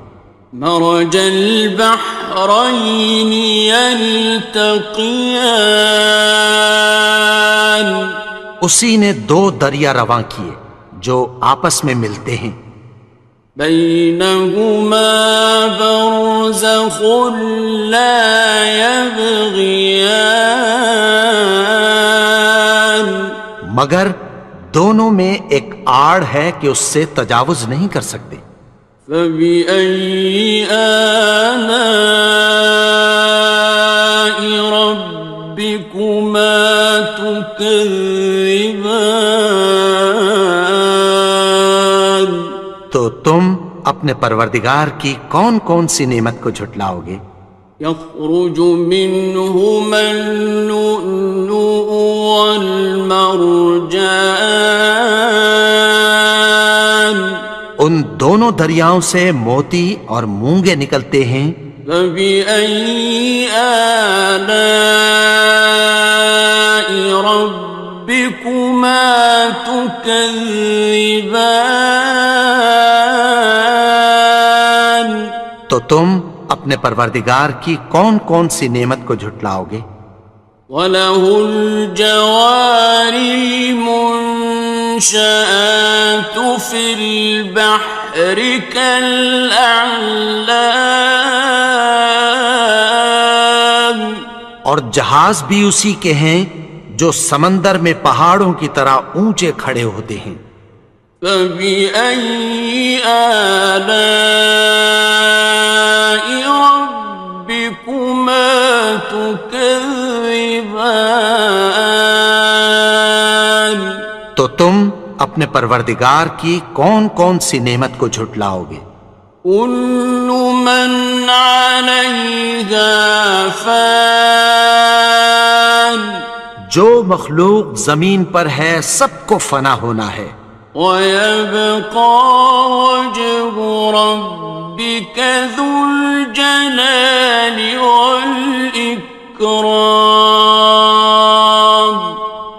مرج البحرين يلتقيان اسی نے دو دریا رواں کیے جو آپس میں ملتے ہیں، بينهما برزخ لا يبغيان مگر دونوں میں ایک آڑ ہے کہ اس سے تجاوز نہیں کر سکتے۔ فبأي آلاء ربكما تكذبان تو تم اپنے پروردگار کی کون کون سی نعمت کو جھٹلاؤ گے؟ يخرج منهما اللؤلؤ والمرجان ان دونوں دریاؤں سے موتی اور مونگے نکلتے ہیں۔ فبأي آلاء ربكما تكذبان تو تم اپنے پروردگار کی کون کون سی نعمت کو جھٹلاؤ گے؟ وَلَهُ الْجَوَارِ الْمُنشَآتُ فِي الْبَحْرِ كَالْأَعْلَامِ اور جہاز بھی اسی کے ہیں جو سمندر میں پہاڑوں کی طرح اونچے کھڑے ہوتے ہیں۔ فَبِأَيِّ آلَاءِ رَبِّكُمَا تُكَذِّبَانِ تو تم اپنے پروردگار کی کون کون سی نعمت کو جھٹلاؤ گے؟ كُلُّ مَنْ عَلَيْهَا فَانٍ جو مخلوق زمین پر ہے سب کو فنا ہونا ہے، وَيَبْقَى وَجْهُ رَبِّكَ ذُو الْجَلَالِ وَالْإِكْرَامِ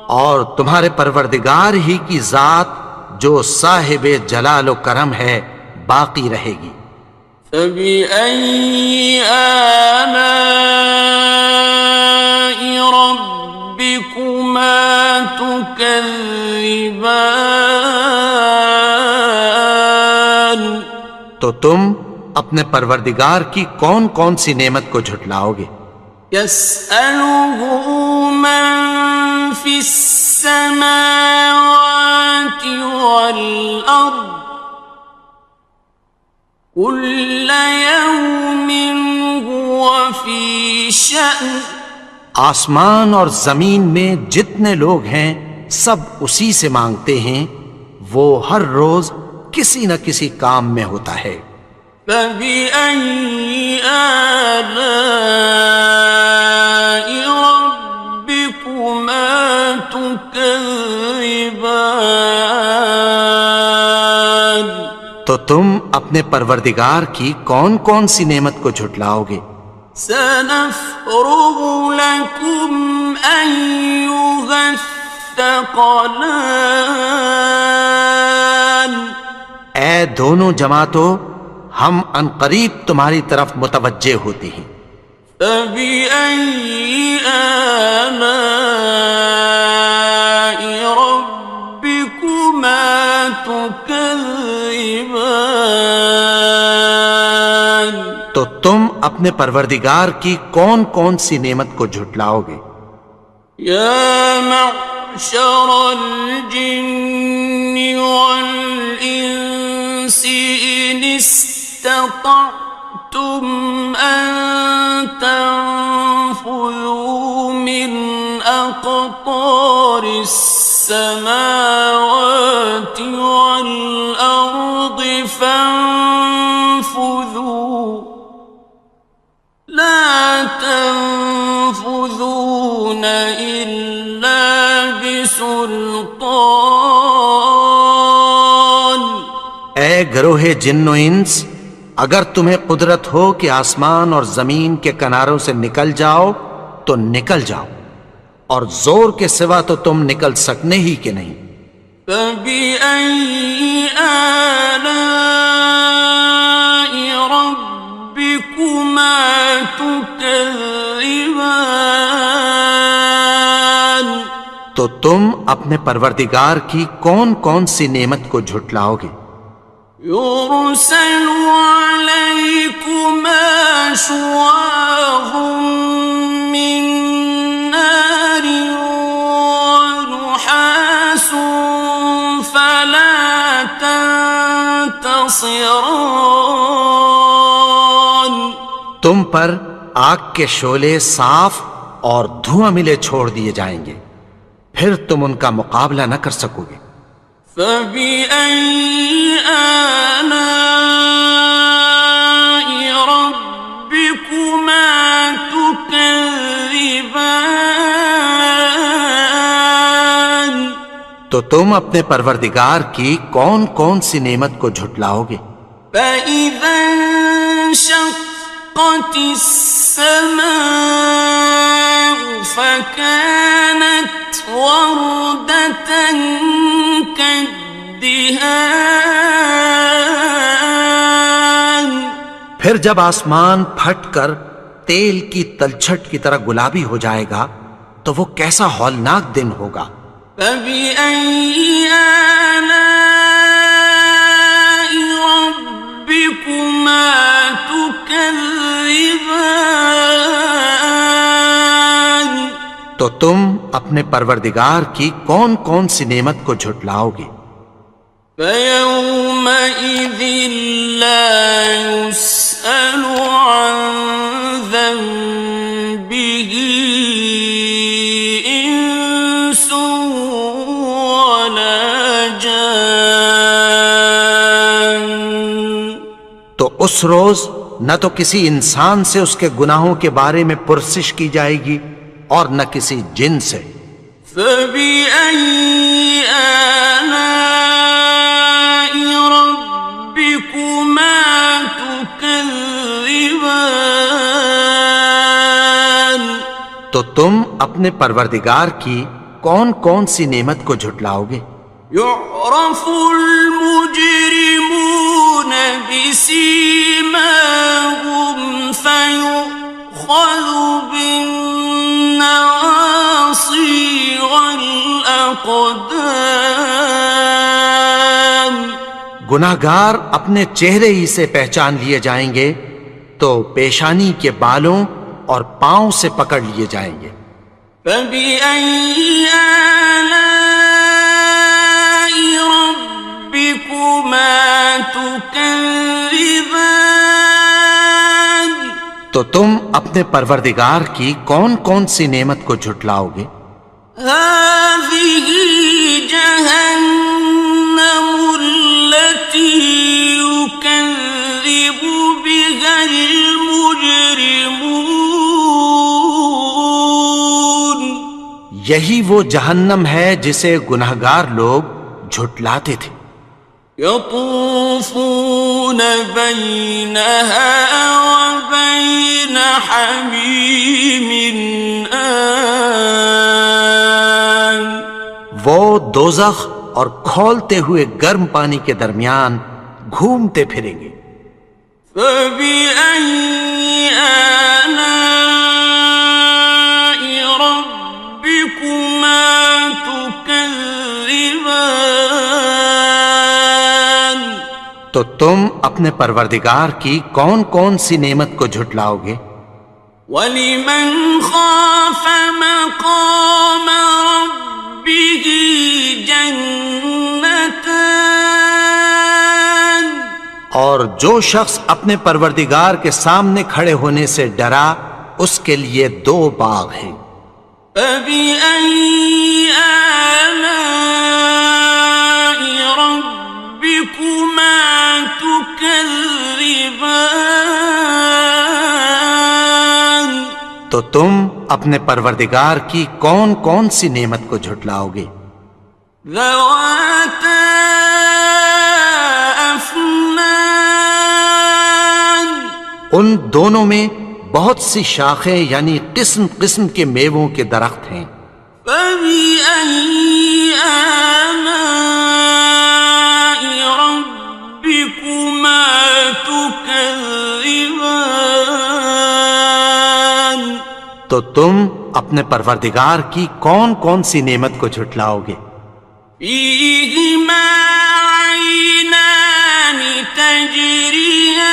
اور تمہارے پروردگار ہی کی ذات جو صاحب جلال و کرم ہے باقی رہے گی۔ فَبِأَيِّ آلَاءِ رَبِّكُمَا تُكَذِّبَانِ تو تم اپنے پروردگار کی کون کون سی نعمت کو جھٹلاؤ گے؟ يَسْأَلُهُ مَن فِي السَّمَاوَاتِ وَالْأَرْضِ كُلَّ يَوْمٍ هُوَ فِي شَأْنٍ آسمان اور زمین میں جتنے لوگ ہیں سب اسی سے مانگتے ہیں، وہ ہر روز کسی نہ کسی کام میں ہوتا ہے۔ فَبِأَيِّ آلَاءِ رَبِّكُمَا تُكَذِّبَانِ تو تم اپنے پروردگار کی کون کون سی نعمت کو جھٹلاؤ گے؟ سَنَفْرُغُ لَكُمْ أَيُّهَ الثَّقَلَانِ اے دونوں جماعتوں، ہم عنقریب تمہاری طرف متوجہ ہوتے ہیں۔ فَبِأَيِّ آلَاءِ رَبِّكُمَا تُكَذِّبَانِ تو تم اپنے پروردگار کی کون کون سی نعمت کو جھٹلاؤ گے؟ يَا مَعْشَرَ الْجِنِّ وَالْإِنسِ إِنِ اسْتَطَعْتُمْ أَن تَنفُذُوا مِنْ أقطار السماوات والأرض فانفذوا لا تنفذون إلا بسلطان. اے گروہ جن و انس، اگر تمہیں قدرت ہو کہ آسمان اور زمین کے کناروں سے نکل جاؤ تو نکل جاؤ، اور زور کے سوا تو تم نکل سکنے ہی کہ نہیں. فَبِأَيِّ آلَاءِ رَبِّكُمَا تُكَذِّبَانِ. تو تم اپنے پروردگار کی کون کون سی نعمت کو جھٹلاؤ گے؟ يُرْسَلُ عَلَيْكُمَا شُوَاظٌ مِّن نَّارٍ وَنُحَاسٌ فَلَا تَنتَصِرَانِ. تم پر آگ کے شعلے صاف اور دھواں ملے چھوڑ دیے جائیں گے، پھر تم ان کا مقابلہ نہ کر سکو گے. فَبِأَيِّ آلَاءِ رَبِّكُمَا تُكَذِّبَانِ. تو تم اپنے پروردگار کی کون کون سی نعمت کو جھٹلاؤ گے؟ فَإِذَا انشَقَّتِ السَّمَاءُ فَكَانَتْ وَرْدَةً كَالدِّهَانِ. پھر جب آسمان پھٹ کر تیل کی تلچھٹ کی طرح گلابی ہو جائے گا تو وہ کیسا ہولناک دن ہوگا. فَبِأَيِّ آلَاءِ رَبِّكُمَا تُكَذِّبَانِ. تو تم اپنے پروردگار کی کون کون سی نعمت کو جھٹلاؤ گے؟ فَيَوْمَئِذٍ لَا يُسْأَلُ عَنْ ذَنبِهِ إِنسٌ وَلَا جَانٌ. تو اس روز نہ تو کسی انسان سے اس کے گناہوں کے بارے میں پرسش کی جائے گی اور نہ کسی جن سے. فَبِأَيِّ آلَاءِ رَبِّكُمَا تُكَذِّبَانِ. تو تم اپنے پروردگار کی کون کون سی نعمت کو جھٹلاؤ گے؟ يُعْرَفُ الْمُجْرِمُونَ بِسِيمَاهُمْ فَيُؤْخَذُ بِالنَّوَاصِي وَالْأَقْدَامِ. گناہگار اپنے چہرے ہی سے پہچان لیے جائیں گے تو پیشانی کے بالوں اور پاؤں سے پکڑ لیے جائیں گے. فَبِأَيِّ آلَاءِ رَبِّكُمَا تُكَذِّبَانِ. تو تم اپنے پروردگار کی کون کون سی نعمت کو جھٹلاؤ گے؟ هَٰذِهِ جَهَنَّمُ الَّتِي يُكَذِّبُ بِهَا الْمُجْرِمُونَ. یہی وہ جہنم ہے جسے گناہگار لوگ جھٹلاتے تھے. يَطُوفُونَ بَيْنَهَا وَبَيْنَ حَمِيمٍ آنٍ. وہ دوزخ اور کھولتے ہوئے گرم پانی کے درمیان گھومتے پھریں گے. فَبِأَيِّ آلَاءِ رَبِّكُمَا تُكَذِّبَانِ. تو تم اپنے پروردگار کی کون کون سی نعمت کو جھٹلاؤ گے؟ وَلِمَنْ خَافَ مَقَامَ رَبِّهِ جَنَّتَانِ. اور جو شخص اپنے پروردگار کے سامنے کھڑے ہونے سے ڈرا اس کے لیے 2 باغ ہیں. فبأي آلاء ربكما تكذبان؟ تو تم اپنے پروردگار کی کون کون سی نعمت کو جھٹلاؤ گے؟ ذواتا افنان، ان دونوں میں بہت سی شاخیں یعنی قسم قسم کے میووں کے درخت ہیں۔ فبأي آلاء ربكما تكذبان؟ تو تم اپنے پروردگار کی کون کون سی نعمت کو جھٹلاؤ گے؟ فيهما عينان تجريان،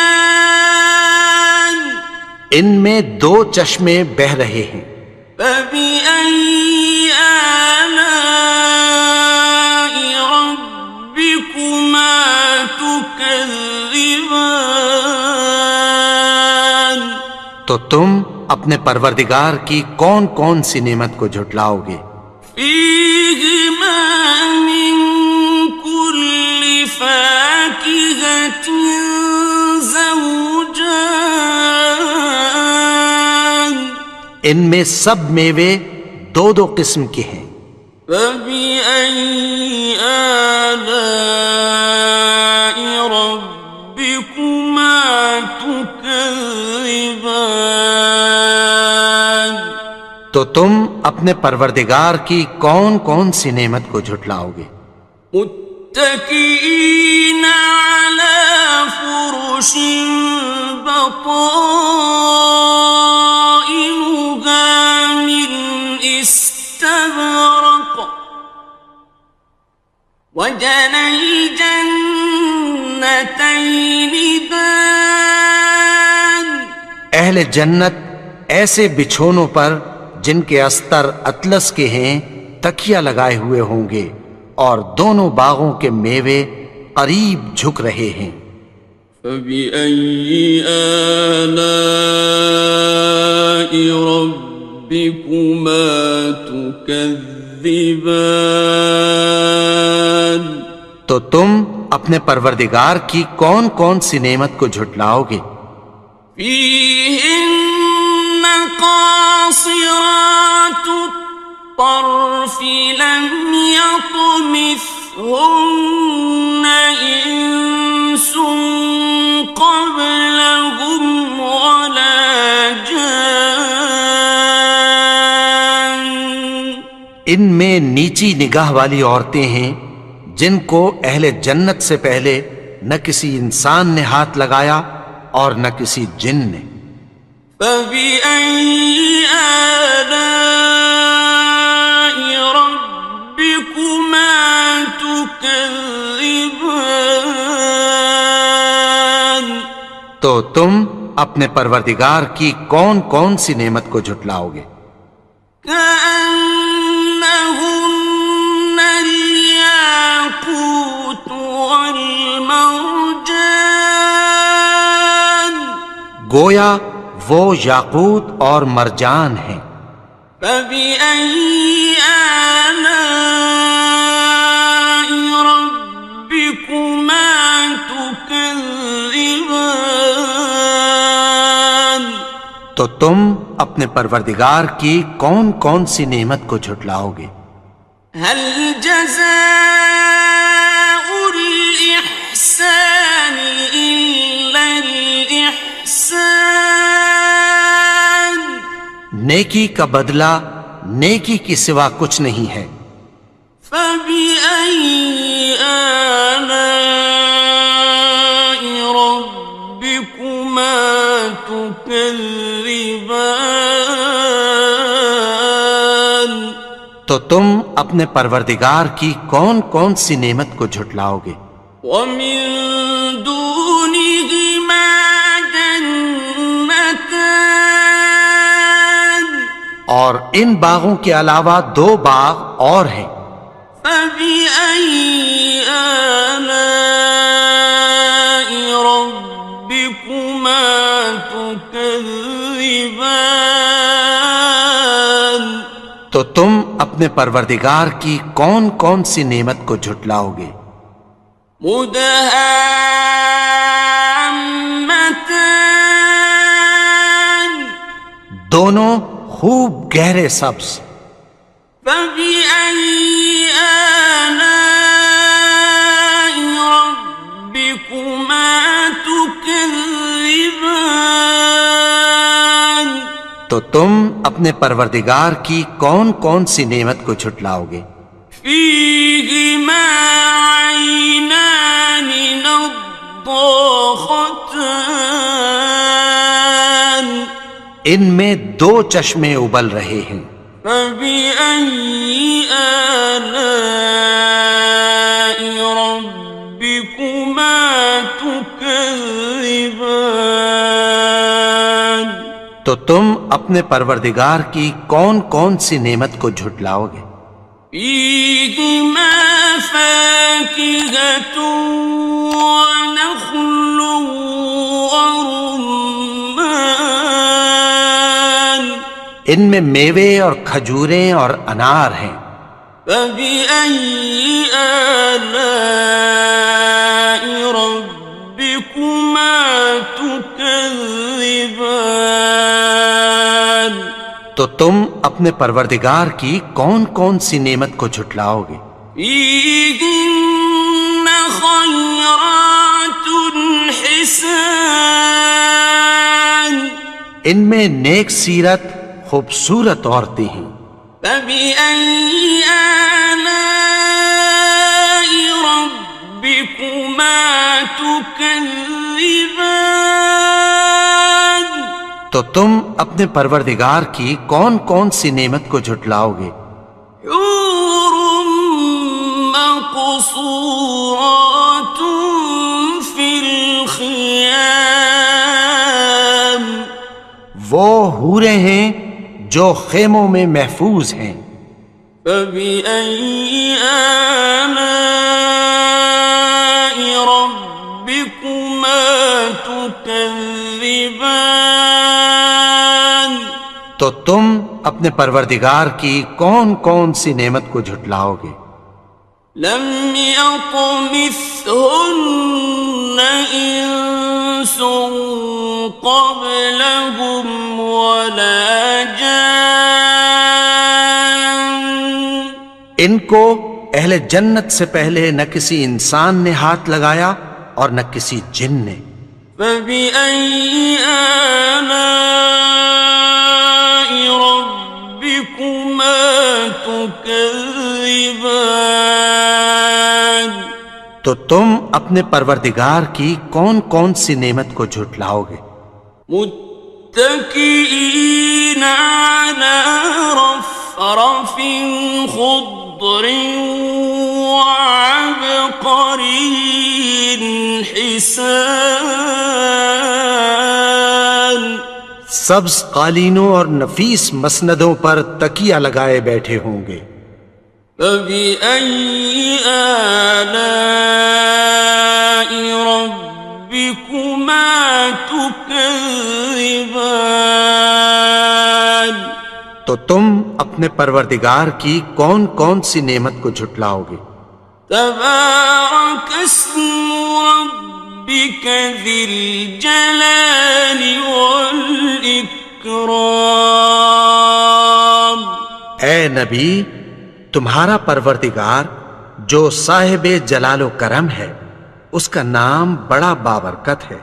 ان میں دو چشمے بہہ رہے ہیں۔ فبأي آلاء ربكما تكذبان؟ تو تم اپنے پروردگار کی کون کون سی نعمت کو جھٹلاؤ گے؟ فيهما من كل فاكهة زوجان، ان میں سب میوے دو دو قسم کے ہیں۔ فبأي آلاء ربكما تكذبان؟ تو تم اپنے پروردگار کی کون کون سی نعمت کو جھٹلاؤ گے؟ متكئين على فرش بطائنها من استبرق، وجنى الجنتين دان، اہل جنت ایسے بچھونوں پر جن کے استر اطلس کے ہیں تکیہ لگائے ہوئے ہوں گے، اور دونوں باغوں کے میوے قریب جھک رہے ہیں۔ فبأي آلاء ربكما تكذبان؟ تو تم اپنے پروردگار کی کون کون سی نعمت کو جھٹلاؤ گے؟ فيهن قاصرات الطرف لم يطمثهن إنس قبلهم ولا جان، ان میں نیچی نگاہ والی عورتیں ہیں جن کو اہل جنت سے پہلے نہ کسی انسان نے ہاتھ لگایا اور نہ کسی جن نے۔ فبأي آلاء ربكما تكذبان؟ تو تم اپنے پروردگار کی کون کون سی نعمت کو جھٹلاؤ گے؟ كأنهن الياقوت والمرجان، گویا وہ یاقوت اور مرجان ہیں۔ فبأي آلاء ربكما تكذبان؟ تو تم اپنے پروردگار کی کون کون سی نعمت کو جھٹلاؤ گے؟ هل جزاء الإحسان إلا الإحسان؟ نیکی کا بدلہ نیکی کی سوا کچھ نہیں ہے۔ فبأي آلاء ربكما تكذبان؟ تو تم اپنے پروردگار کی کون کون سی نعمت کو جھٹلاؤ گے؟ ومن دونهما جنتان، اور ان باغوں کے علاوہ دو باغ اور ہیں۔ فبأي آلاء ربكما تكذبان؟ تو تم اپنے پروردگار کی کون کون سی نعمت کو جھٹلاؤ گے؟ مدہامتان دونوں خوب گہرے سبز. فبأي آلاء ربكما تكذبان تو تم اپنے پروردگار کی کون کون سی نعمت کو جھٹلاؤ گے؟ فيهما عينان نضاختان ان میں دو چشمے ابل رہے ہیں. فبأي آلاء ربكما تكذبان تو تم اپنے پروردگار کی کون کون سی نعمت کو جھٹلاؤ گے؟ فيهما فاكهة ونخل ورمان ان میں میوے اور کھجوریں اور انار ہیں. فبأي آلاء ربكما تكذبان تو تم اپنے پروردگار کی کون کون سی نعمت کو جھٹلاؤ گے؟ فيهن خيرات حسان ان میں نیک سیرت خوبصورت عورتیں ہیں. فبأي آلاء ربكما تكذبان تو تم اپنے پروردگار کی کون کون سی نعمت کو جھٹلاؤ گے؟ حور مقصورات في الخيام وہ حوریں ہیں جو خیموں میں محفوظ ہیں. فبأي آلاء ربكما تكذبان تو تم اپنے پروردگار کی کون کون سی نعمت کو جھٹلاؤ گے؟ لم يطمثهن إنس قبلهم ولا جان ان کو اہل جنت سے پہلے نہ کسی انسان نے ہاتھ لگایا اور نہ کسی جن نے. فبأي آلاء ربكما تكذبان تو تم اپنے پروردگار کی کون کون سی نعمت کو جھٹلاؤ گے؟ متكئين على رفرف خضر وعبقري حسان سبز قالینوں اور نفیس مسندوں پر تکیہ لگائے بیٹھے ہوں گے. فبأي آلاء ربكما تكذبان تو تم اپنے پروردگار کی کون کون سی نعمت کو جھٹلاؤ گے؟ تبارك اسم ربك ذي الجلال والإكرام اے نبی، تمہارا پروردگار جو صاحب جلال و کرم ہے، اس کا نام بڑا بابرکت ہے.